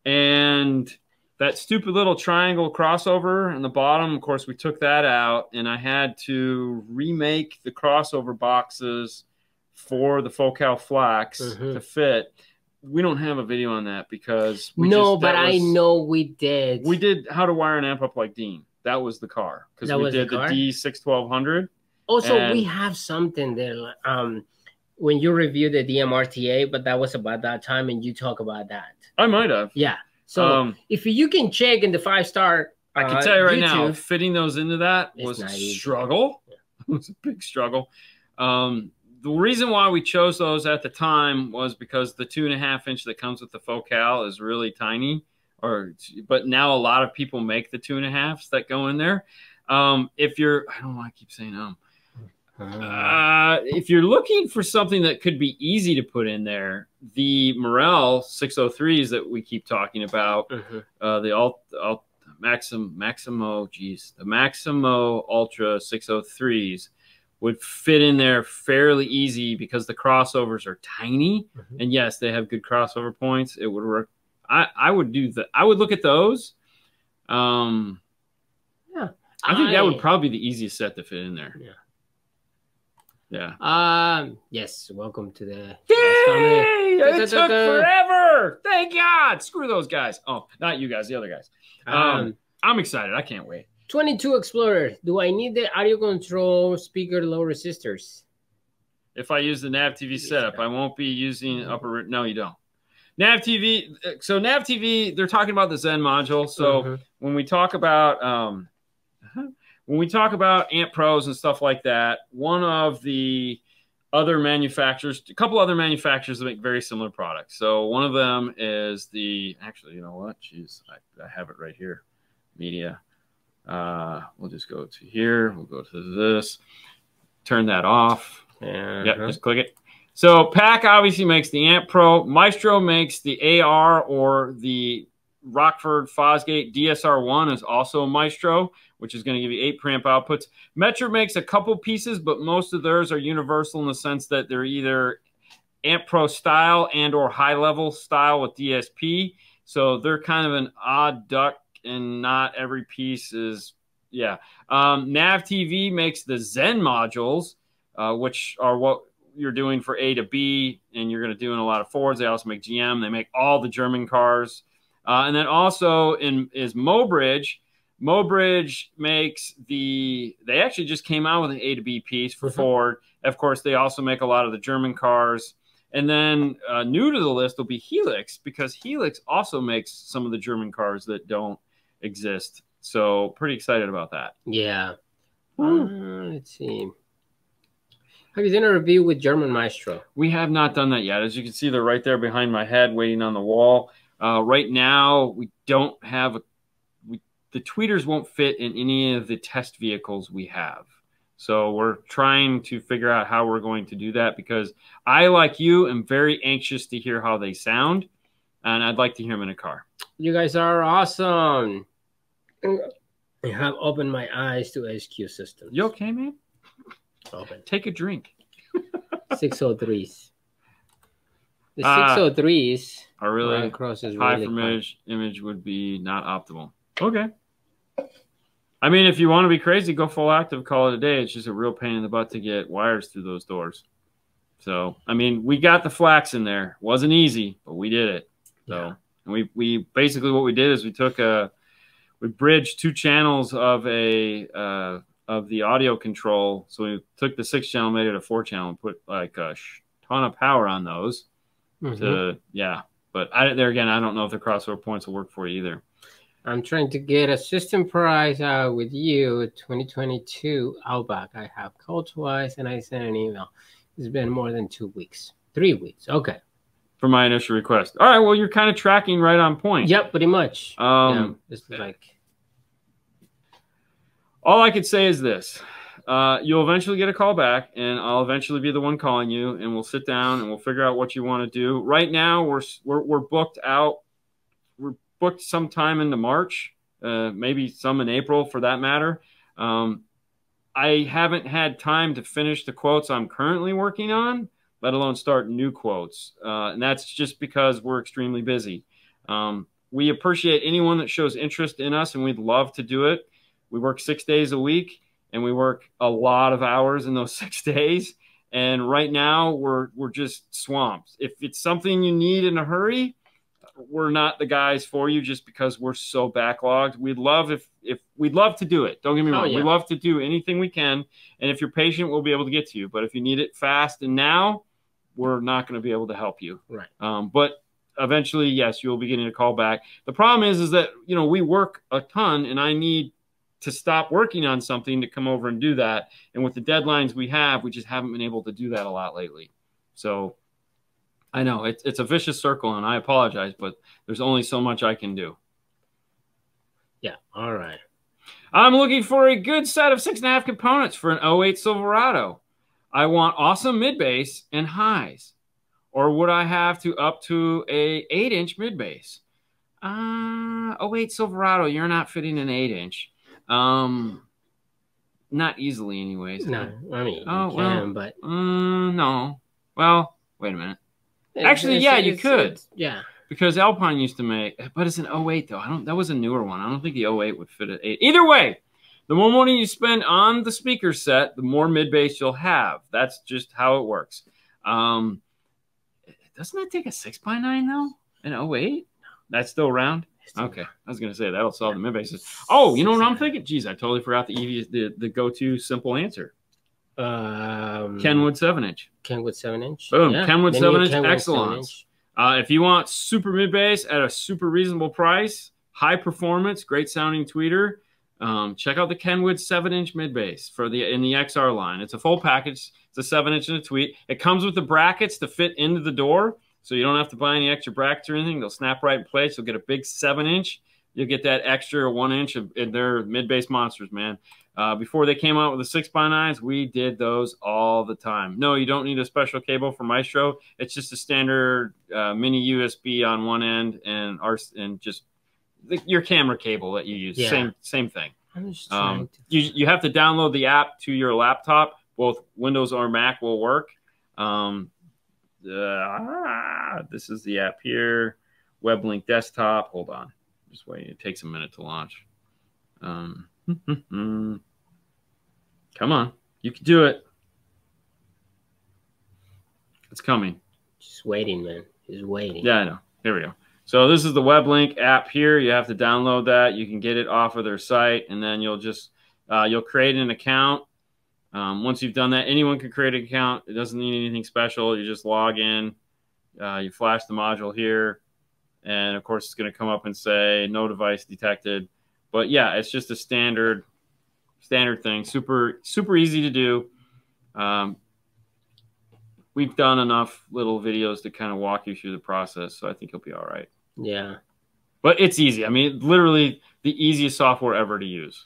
And that stupid little triangle crossover in the bottom, of course, we took that out, and I had to remake the crossover boxes for the Focal Flax to fit. We don't have a video on that because I know we did. We did How to Wire an Amp Up Like Dean. That was the car because we did the D61200. Also, we have something there. When you reviewed the DMRTA, but that was about that time, and you talk about that. I might have. Yeah. So if you can check in the 5-star, I can tell you right now, fitting those into that was a struggle. Yeah. It was a big struggle. The reason why we chose those at the time was because the 2.5-inch that comes with the Focal is really tiny. But now a lot of people make the 2.5s that go in there. If you're, I don't know why I keep saying if you're looking for something that could be easy to put in there, the Morel 603s that we keep talking about, the Maximo Ultra 603s would fit in there fairly easy because the crossovers are tiny. And yes, they have good crossover points. It would work. I would do that. I would look at those. I think that would probably be the easiest set to fit in there. Yeah. Yes. Welcome to the. Yay! It took forever. Thank God. Screw those guys. Oh, not you guys. The other guys. I'm excited. I can't wait. 22 Explorer. Do I need the audio control speaker low resistors? If I use the Nav TV setup, I won't be using upper. No, you don't. Nav TV. So Nav TV, they're talking about the Zen module. So when we talk about Amp Pros and stuff like that, one of the other manufacturers, a couple other manufacturers that make very similar products. So one of them is actually, you know what? Jeez, I have it right here. Media. We'll just go to here. We'll go to this. Turn that off. Just click it. So PAC obviously makes the Amp Pro. Maestro makes the AR or the Rockford Fosgate. DSR1 is also a Maestro, which is going to give you 8 preamp outputs. Metro makes a couple pieces, but most of theirs are universal in the sense that they're either Amp Pro style and or high-level style with DSP. So they're kind of an odd duck, and not every piece is, Nav TV makes the Zen modules, which are what you're doing for A to B, and you're going to do in a lot of Fords. They also make GM. They make all the German cars. And then also is Mobridge. Mobridge makes they actually just came out with an A to B piece for Ford. Of course, they also make a lot of the German cars. And then new to the list will be Helix, because Helix also makes some of the German cars that don't exist. So pretty excited about that. Yeah. Let's see. Have you done a review with German Maestro? We have not done that yet. As you can see, they're right there behind my head waiting on the wall. Right now, we don't have the tweeters won't fit in any of the test vehicles we have. So we're trying to figure out how we're going to do that, because I, like you, am very anxious to hear how they sound, and I'd like to hear them in a car. You guys are awesome. I have opened my eyes to SQ systems. You okay, man? Open. Take a drink. 603s. The 603s are really high really image would be not optimal. Okay. I mean, if you want to be crazy, go full active, call it a day. It's just a real pain in the butt to get wires through those doors. So, I mean, we got the flax in there. Wasn't easy, but we did it. So, and we basically what we did is we bridged 2 channels of the audio control. So we took the 6-channel, made it a 4-channel, and put like a ton of power on those. Yeah. But there again, I don't know if the crossover points will work for you either. I'm trying to get a system price with you, 2022 Outback. I have called twice and I sent an email. It's been more than 2 weeks. 3 weeks. Okay. For my initial request. All right. Well, you're kind of tracking right on point. Yep, pretty much. This is like. All I could say is this. You'll eventually get a call back, and I'll eventually be the one calling you, and we'll sit down and we'll figure out what you want to do. Right now, we're booked out. We're booked sometime into March, maybe some in April for that matter. I haven't had time to finish the quotes I'm currently working on, let alone start new quotes. And that's just because we're extremely busy. We appreciate anyone that shows interest in us, and we'd love to do it. We work 6 days a week, and we work a lot of hours in those 6 days. And right now we're just swamped. If it's something you need in a hurry, we're not the guys for you just because we're so backlogged. We'd love we'd love to do it. Don't get me wrong. We love to do anything we can. And if you're patient, we'll be able to get to you. But if you need it fast and now, we're not going to be able to help you. Right. But eventually, yes, you'll be getting a call back. The problem is that, we work a ton, and I need to stop working on something to come over and do that. And with the deadlines we have, we just haven't been able to do that a lot lately. So I know it's a vicious circle, and I apologize, but there's only so much I can do. Yeah. All right. I'm looking for a good set of 6.5 components for an 08 Silverado. I want awesome mid-bass and highs. Or would I have to up to a 8-inch mid-bass? 08 Silverado, you're not fitting an 8-inch. Not easily anyways. No, I mean, you can, but... no. Well, wait a minute. Actually, you could. Yeah. Because Alpine used to make, but it's an 08 though. That was a newer one. I don't think the 08 would fit at 8. Either way, the more money you spend on the speaker set, the more mid-bass you'll have. That's just how it works. Doesn't that take a 6x9 though? An 08? That's still around? Okay. I was going to say that'll solve the mid-basses. Oh, you know what I'm thinking? Geez, I totally forgot the go-to simple answer. Kenwood 7-inch. Kenwood 7-inch. Boom. Yeah. Kenwood 7-inch excellence. If you want super mid-bass at a super reasonable price, high performance, great sounding tweeter, check out the Kenwood 7-inch mid-bass in the XR line. It's a full package. It's a 7-inch and a tweet. It comes with the brackets to fit into the door, so you don't have to buy any extra brackets or anything. They'll snap right in place. You'll get a big 7-inch. You'll get that extra 1 inch in their mid-bass monsters, man. Before they came out with the 6x9s, we did those all the time. No, you don't need a special cable for Maestro. It's just a standard mini USB on one end and just your camera cable that you use. Yeah. Same thing. You have to download the app to your laptop. Both Windows or Mac will work. This is the app here. WebLink desktop. Hold on. Just waiting. It takes a minute to launch. Come on. You can do it. It's coming. Just waiting, man. Just waiting. Yeah, I know. Here we go. So this is the WebLink app here. You have to download that. You can get it off of their site, and then you'll just you'll create an account. Once you've done that, anyone can create an account. It doesn't need anything special. You just log in. You flash the module here, and of course, it's going to come up and say no device detected. But yeah, it's just a standard thing. Super easy to do. We've done enough little videos to kind of walk you through the process, so I think you'll be all right. Yeah. But it's easy. I mean, literally the easiest software ever to use.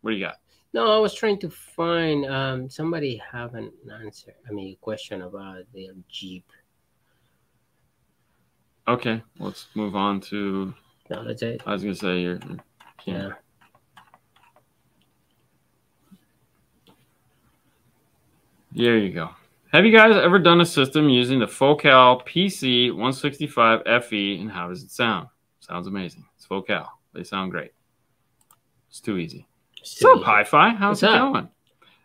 What do you got? No, I was trying to find somebody have an answer. I mean, a question about the Jeep. Okay, let's move on to. No, that's it. I was gonna say you're yeah. There you go. Have you guys ever done a system using the Focal PC 165 FE, and how does it sound? Sounds amazing. It's Focal. They sound great. It's too easy. What's up, Hi-Fi? How's it going?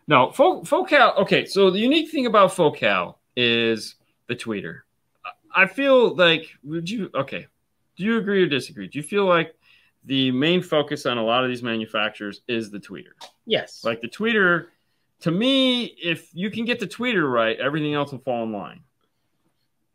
No, Focal. Okay, so the unique thing about Focal is the tweeter. I feel like, do you agree or disagree? Do you feel like the main focus on a lot of these manufacturers is the tweeter? Yes. Like the tweeter to me, if you can get the tweeter right, everything else will fall in line.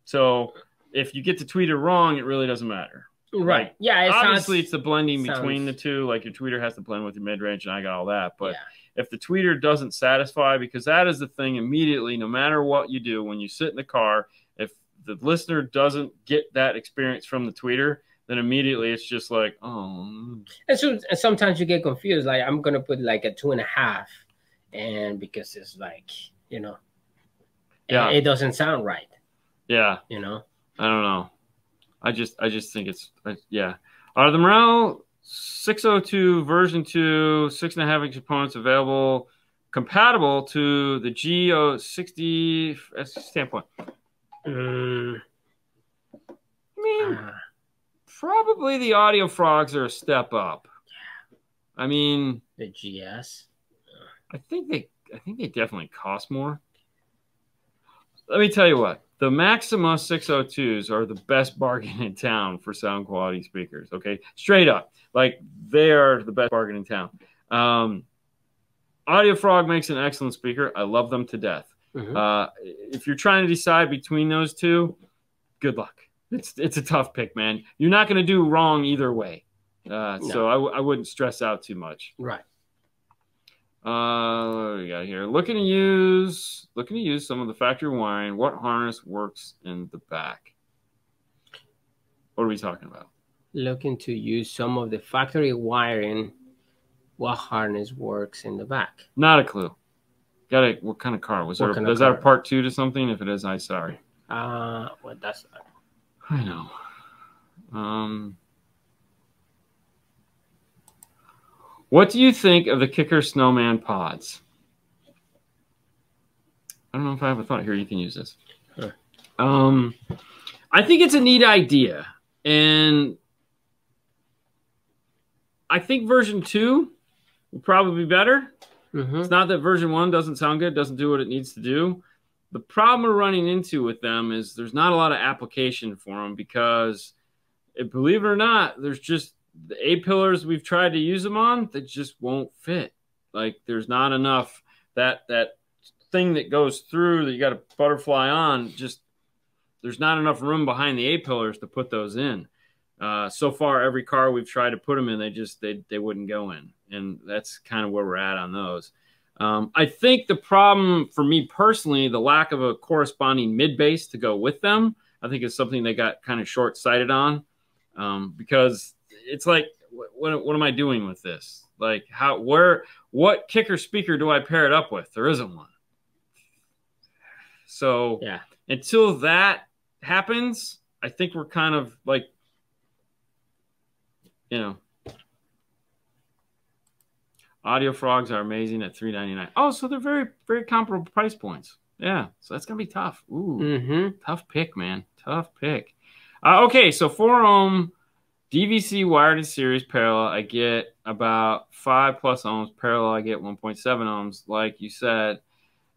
So if you get the tweeter wrong, it really doesn't matter. Right. Like, yeah. Obviously, it's the blending between the two. Like your tweeter has to blend with your mid-range, and I got all that. But if the tweeter doesn't satisfy, because that is the thing immediately, no matter what you do, when you sit in the car, if the listener doesn't get that experience from the tweeter, then immediately it's just like, oh. And so and sometimes you get confused. Like I'm gonna put like a 2.5, and because it's like it doesn't sound right. Yeah. I don't know. I just think it's Are the Morel 602 version 2 6.5-inch components available compatible to the G060 standpoint? I mean, probably the audio frogs are a step up. I mean, the GS. I think they definitely cost more. Let me tell you what. The Maxima 602s are the best bargain in town for sound quality speakers, okay? Straight up. Like, they are the best bargain in town. Audio Frog makes an excellent speaker. I love them to death. If you're trying to decide between those two, good luck. It's a tough pick, man. You're not going to do wrong either way. No. So I wouldn't stress out too much. Right. What do we got here? Looking to use some of the factory wiring. What harness works in the back? What are we talking about? Looking to use some of the factory wiring. What harness works in the back? Not a clue. What kind of car was there? Is that a part 2 to something? If it is, I'm sorry. What that's that? I know. What do you think of the Kicker Snowman pods? I don't know if I have a thought here. You can use this. Huh. I think it's a neat idea. And I think version 2 will probably be better. It's not that version 1 doesn't sound good, doesn't do what it needs to do. The problem we're running into with them is there's not a lot of application for them because, believe it or not, there's just the A-pillars we've tried to use them on that just won't fit. Like there's not enough that thing that goes through that you got to butterfly on. Just there's not enough room behind the A-pillars to put those in. So far, every car we've tried to put them in, they wouldn't go in, and that's kind of where we're at on those. I think the problem for me personally, the lack of a corresponding mid bass to go with them, I think is something they got kind of short-sighted on, because it's like, what am I doing with this? Like, what kicker speaker do I pair it up with? There isn't one. So until that happens, I think we're kind of like, Audio Frogs are amazing at $399. Oh, so they're very, very comparable price points. Yeah, so that's gonna be tough. Ooh, tough pick, man. Tough pick. Okay, so 4-ohm DVC wired in series parallel, I get about 5+ ohms. Parallel, I get 1.7 ohms. Like you said,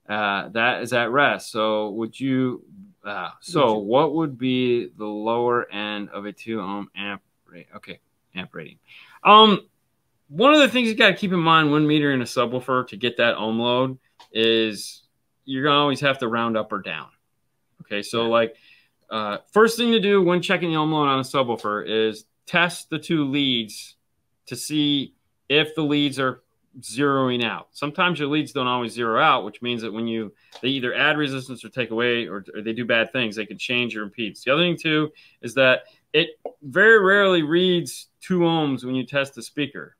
that is at rest. So would you? What would be the lower end of a 2-ohm amp rate? Okay, amp rating. One of the things you got to keep in mind when metering a subwoofer to get that ohm load is you're going to always have to round up or down. Okay, so first thing to do when checking the ohm load on a subwoofer is test the 2 leads to see if the leads are zeroing out. Sometimes your leads don't always zero out, which means that when they either add resistance or take away, or they do bad things, they can change your impedance. The other thing too is that it very rarely reads 2 ohms when you test the speaker.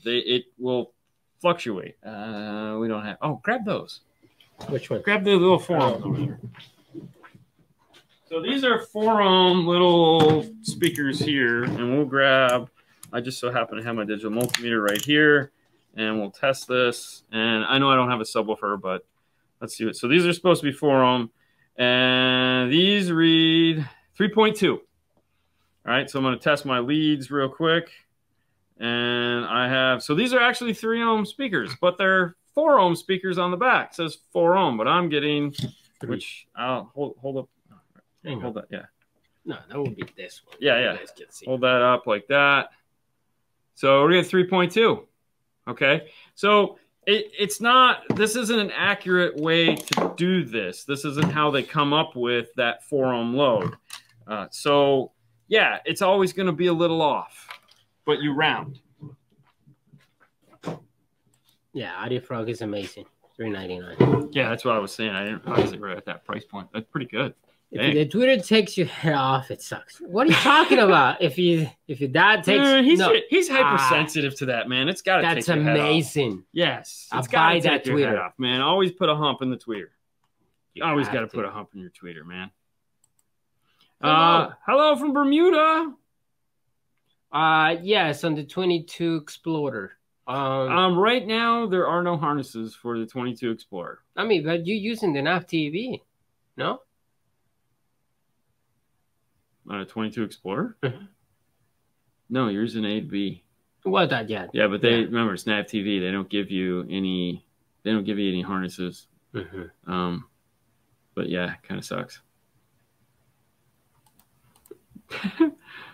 It will fluctuate. We don't have. Oh, grab those. Which one? Grab the little 4-ohm over there. So these are 4-ohm little speakers here, and we'll grab. I just so happen to have my digital multimeter right here, and we'll test this. And I know I don't have a subwoofer, but let's see it. So these are supposed to be 4-ohm, and these read 3.2. All right, so I'm going to test my leads real quick. And I have, so these are actually 3-ohm speakers, but they're 4-ohm speakers on the back. It says 4-ohm, but I'm getting, which I'll hold up. Hold that, yeah. No, that would be this one. Yeah. Hold that up like that. So we're getting 3.2. Okay. So it's not. This isn't an accurate way to do this. This isn't how they come up with that 4-ohm load. So yeah, it's always going to be a little off, but you round. Yeah, Audio Frog is amazing. $3.99. Yeah, that's what I was saying. I didn't realize they were at that price point. That's pretty good. If the Twitter takes your head off, it sucks. What are you talking about? If your dad takes, he's hypersensitive to that, man. It's got to. That's amazing. Yes, I'll buy that tweeter off, man. Always put a hump in the tweeter. You always got to put a hump in your tweeter, man. Hello from Bermuda. Yes, on the 22 Explorer. Right now there are no harnesses for the 22 Explorer. I mean, but you're using the NAV TV, no? On a 22 Explorer? No, you're using A to B. Well, that yeah, but remember it's NAV TV. They don't give you any. They don't give you any harnesses. But yeah, kind of sucks.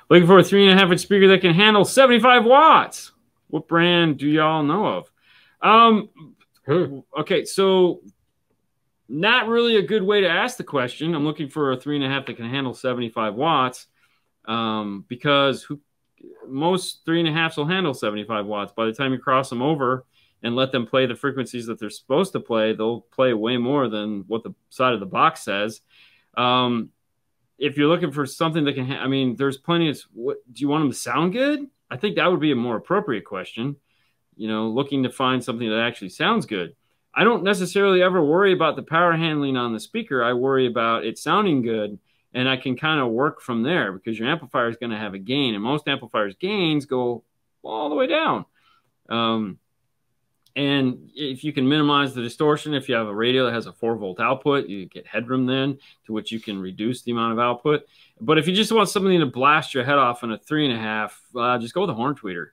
Looking for a 3.5-inch speaker that can handle 75 watts. What brand do y'all know of? Okay, so not really a good way to ask the question. I'm looking for a 3.5 that can handle 75 watts because most 3.5s will handle 75 watts. By the time you cross them over and let them play the frequencies that they're supposed to play, they'll play way more than what the side of the box says. If you're looking for something that can, I mean, there's plenty of, do you want them to sound good? I think that would be a more appropriate question. You know, looking to find something that actually sounds good. I don't necessarily ever worry about the power handling on the speaker. I worry about it sounding good, and I can kind of work from there because your amplifier is going to have a gain, and most amplifiers' gains go all the way down. And if you can minimize the distortion, if you have a radio that has a 4-volt output, you get headroom then to which you can reduce the amount of output. But if you just want something to blast your head off in a 3.5, just go with a horn tweeter.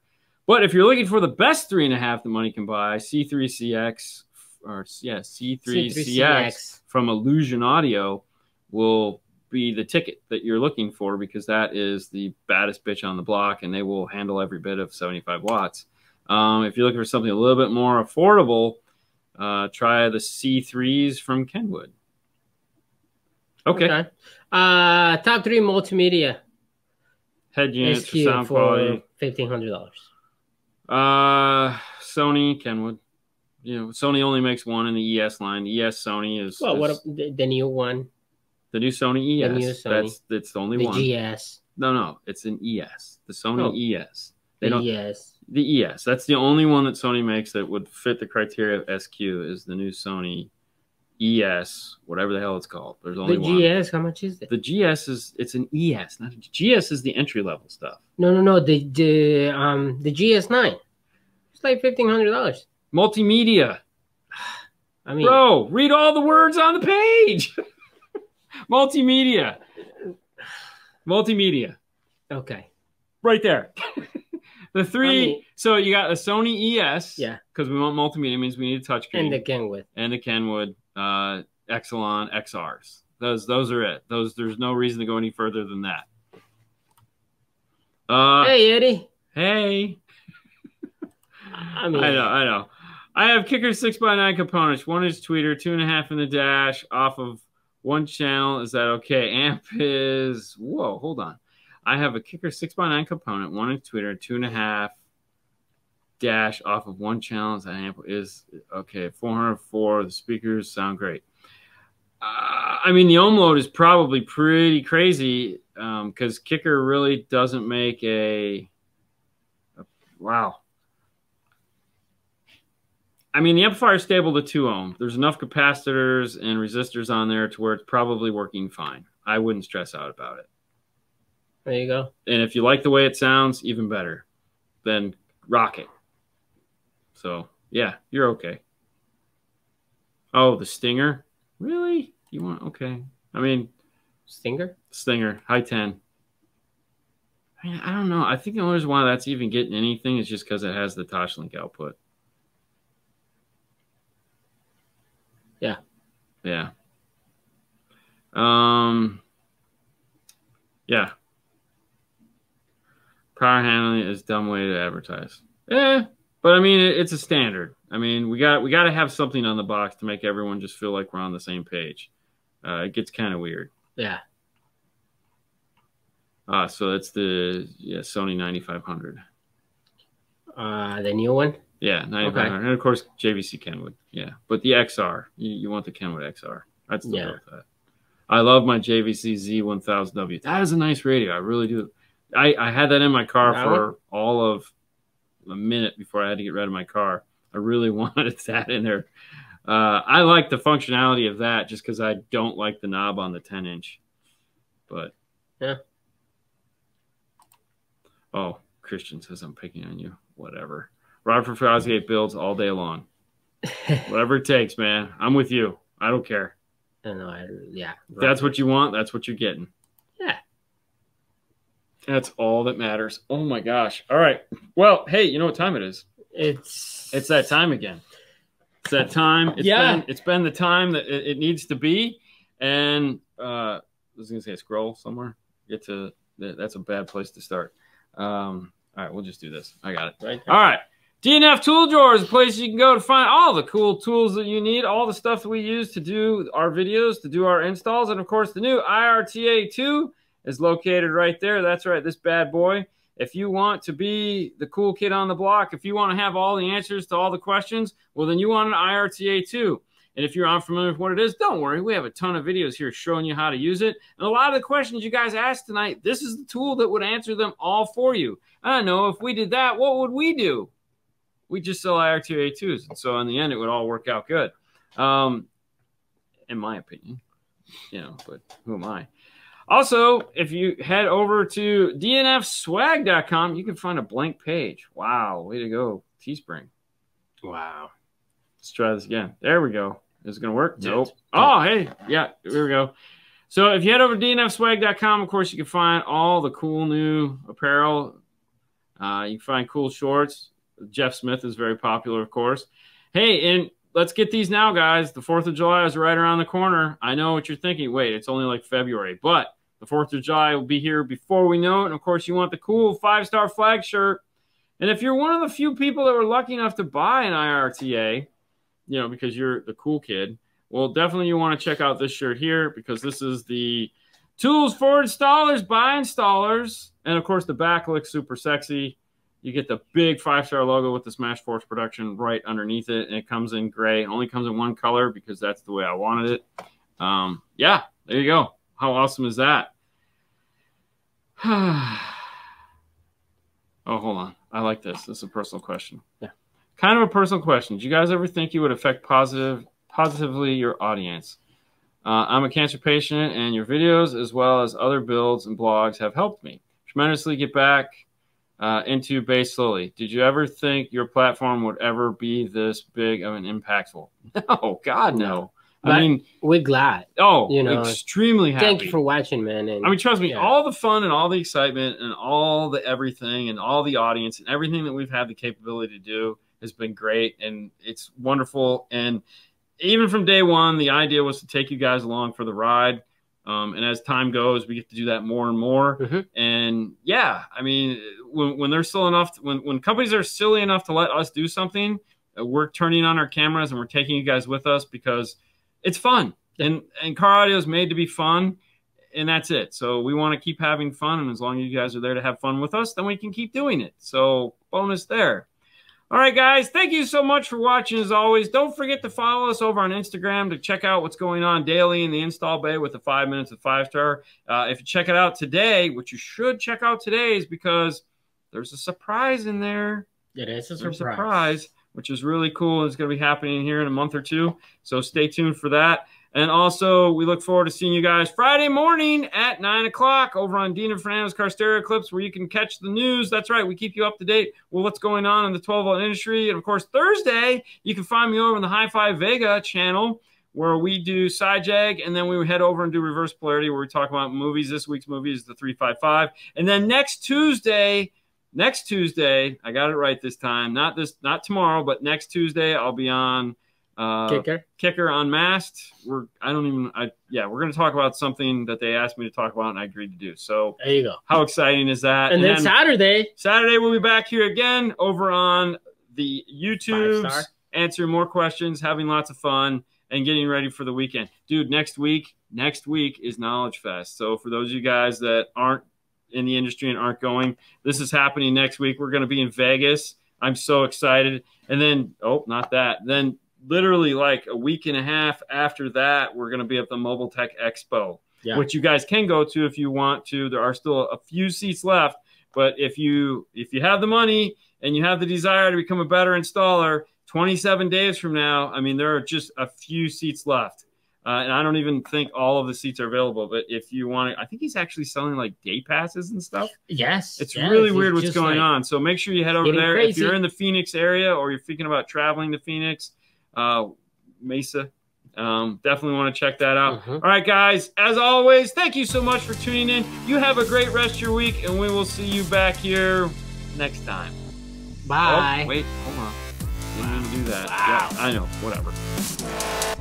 But if you're looking for the best 3.5 that money can buy, C3CX or C3CX from Illusion Audio will be the ticket that you're looking for because that is the baddest bitch on the block, and they will handle every bit of 75 watts. If you're looking for something a little bit more affordable, try the C3s from Kenwood. Okay. Top 3 multimedia head units for sound quality. $1,500. Sony, Kenwood. You know, Sony only makes one in the ES line. The ES Sony is what the new one? The new Sony ES. The new Sony. That's the only one. The GS. No, it's an ES. The Sony ES. ES. The ES. That's the only one that Sony makes that would fit the criteria of SQ is the new Sony ES, whatever the hell it's called. There's only one. The GS, how much is it? The GS it's an ES. Not GS is the entry level stuff. No. The GS9. It's like $1,500. Multimedia. I mean, bro, read all the words on the page. Multimedia. Okay. Right there. The 3. So you got a Sony ES. Yeah. Because we want multimedia, means we need a touchscreen. And the Kenwood. Exelon XRs. Those are it. There's no reason to go any further than that. Hey, Eddie. Hey. I know. I have Kicker 6x9 components, 1-inch tweeter, 2.5 in the dash, off of one channel. Is that okay? Amp is, whoa, hold on. I have a Kicker 6x9 component, 1-inch tweeter, 2.5 dash off of one channel. That amp is okay. 404. The speakers sound great. I mean, the ohm load is probably pretty crazy because Kicker really doesn't make wow. I mean, the amplifier is stable to 2 ohm. There's enough capacitors and resistors on there to where it's probably working fine. I wouldn't stress out about it. There you go. And if you like the way it sounds, even better. Then rock it. So, yeah, you're okay. Oh, the Stinger? Really? You want, okay. I mean, Stinger, high 10. I mean, I don't know. I think the only reason why that's even getting anything is just because it has the Toshlink output. Yeah. Yeah. Power handling is a dumb way to advertise. But I mean, it's a standard. I mean, we got to have something on the box to make everyone just feel like we're on the same page. It gets kind of weird. Yeah. So it's the Sony 9500. The new one? Yeah, 9500. Okay. And of course, JVC Kenwood. Yeah. But the XR. You want the Kenwood XR. I'd still go with that. I love my JVC Z1000W. That is a nice radio. I really do. I had that in my car for all of a minute before I had to get rid of my car. I really wanted that in there. I like the functionality of that just because I don't like the knob on the 10-inch. But yeah. Oh, Christian says I'm picking on you. Whatever. Robert for Fosgate builds all day long. Whatever it takes, man. I'm with you. I don't care. Yeah. If that's what you want, that's what you're getting. Yeah. That's all that matters. Oh my gosh. All right. Well, hey, you know what time it is? It's that time again. It's that time. It's been the time that it needs to be. And I was gonna say scroll somewhere. Get to that's a bad place to start. All right, we'll just do this. I got it. Right. All right. DNF Tool Drawer is a place you can go to find all the cool tools that you need, all the stuff that we use to do our videos, to do our installs. And, of course, the new IRTA2 is located right there. That's right, this bad boy. If you want to be the cool kid on the block, if you want to have all the answers to all the questions, well, then you want an IRTA2. And if you're unfamiliar with what it is, don't worry. We have a ton of videos here showing you how to use it. And a lot of the questions you guys asked tonight, this is the tool that would answer them all for you. I don't know, if we did that, what would we do? We just sell IRTA2s. And so in the end, it would all work out good. In my opinion. But who am I? Also, if you head over to dnfswag.com, you can find a blank page. Wow, way to go, Teespring. Wow. Let's try this again. There we go. Is it going to work? Nope. Oh, hey. Yeah, here we go. So if you head over to dnfswag.com, of course, you can find all the cool new apparel. You can find cool shorts. Jeff Smith is very popular, of course. Hey, and let's get these now, guys. The 4th of July is right around the corner. I know what you're thinking. Wait, it's only like February. But the 4th of July will be here before we know it. And, of course, you want the cool 5-star flag shirt. And if you're one of the few people that were lucky enough to buy an IRTA, because you're the cool kid, well, definitely you want to check out this shirt here because this is the Tools for Installers by Installers. And, of course, the back looks super sexy. You get the big 5-star logo with the Smash Force production right underneath it, and it comes in gray. It only comes in one color because that's the way I wanted it. Yeah, there you go. How awesome is that? Oh, hold on. I like this. This is a personal question. Yeah. Kind of a personal question. Do you guys ever think you would affect positively your audience? I'm a cancer patient, and your videos, as well as other builds and blogs, have helped me tremendously get back into bass slowly. Did you ever think your platform would ever be this big of an impactful? No, God, no. I mean, we're glad. Oh, extremely happy. Thank you for watching, man. And, I mean, trust me, all the fun and all the excitement and all the everything and all the audience and everything that we've had the capability to do has been great, and it's wonderful. And even from day one, the idea was to take you guys along for the ride. And as time goes, we get to do that more and more. Mm-hmm. And yeah, I mean, when they're silly enough, when companies are silly enough to let us do something, we're turning on our cameras and we're taking you guys with us because it's fun. And car audio is made to be fun, and that's it. So we want to keep having fun, and as long as you guys are there to have fun with us, then we can keep doing it. So bonus there. All right, guys, thank you so much for watching as always. Don't forget to follow us over on Instagram to check out what's going on daily in the install bay with the 5 minutes of 5-star. If you check it out today, which you should check out today, is because there's a surprise in there. It is a surprise, which is really cool. It's going to be happening here in a month or two, so stay tuned for that. And also, we look forward to seeing you guys Friday morning at 9 o'clock over on Dean and Fernando's Car Stereo Clips, where you can catch the news. That's right. We keep you up to date with what's going on in the 12-volt industry. And, of course, Thursday, you can find me over on the Hi-Fi Vega channel, where we do side jag, and then we head over and do reverse polarity, where we talk about movies. This week's movie is the 355. And then next Tuesday, I got it right this time. Not tomorrow, but next Tuesday, I'll be on Kicker Unmasked. We're going to talk about something that they asked me to talk about and I agreed to do. So there you go. How exciting is that? And then Saturday we'll be back here again over on the YouTubes, answering more questions, having lots of fun, and getting ready for the weekend. Dude, next week is Knowledge Fest. So for those of you guys that aren't in the industry and aren't going, this is happening next week. We're going to be in Vegas. I'm so excited. And then, not that. Then literally like a week and a half after that, we're going to be at the Mobile Tech Expo, which you guys can go to if you want to. There are still a few seats left, but if you have the money and you have the desire to become a better installer, 27 days from now, I mean, there are just a few seats left. And I don't even think all of the seats are available. But if you want to, I think he's actually selling like day passes and stuff. Yes. It's really weird what's going on. So make sure you head over there. Crazy. If you're in the Phoenix area or you're thinking about traveling to Phoenix, Mesa, definitely want to check that out. All right, guys, as always, thank you so much for tuning in. You have a great rest of your week, and we will see you back here next time. Bye. Oh, wait, hold on. Didn't mean to do that. Wow. Yeah, I know. Whatever.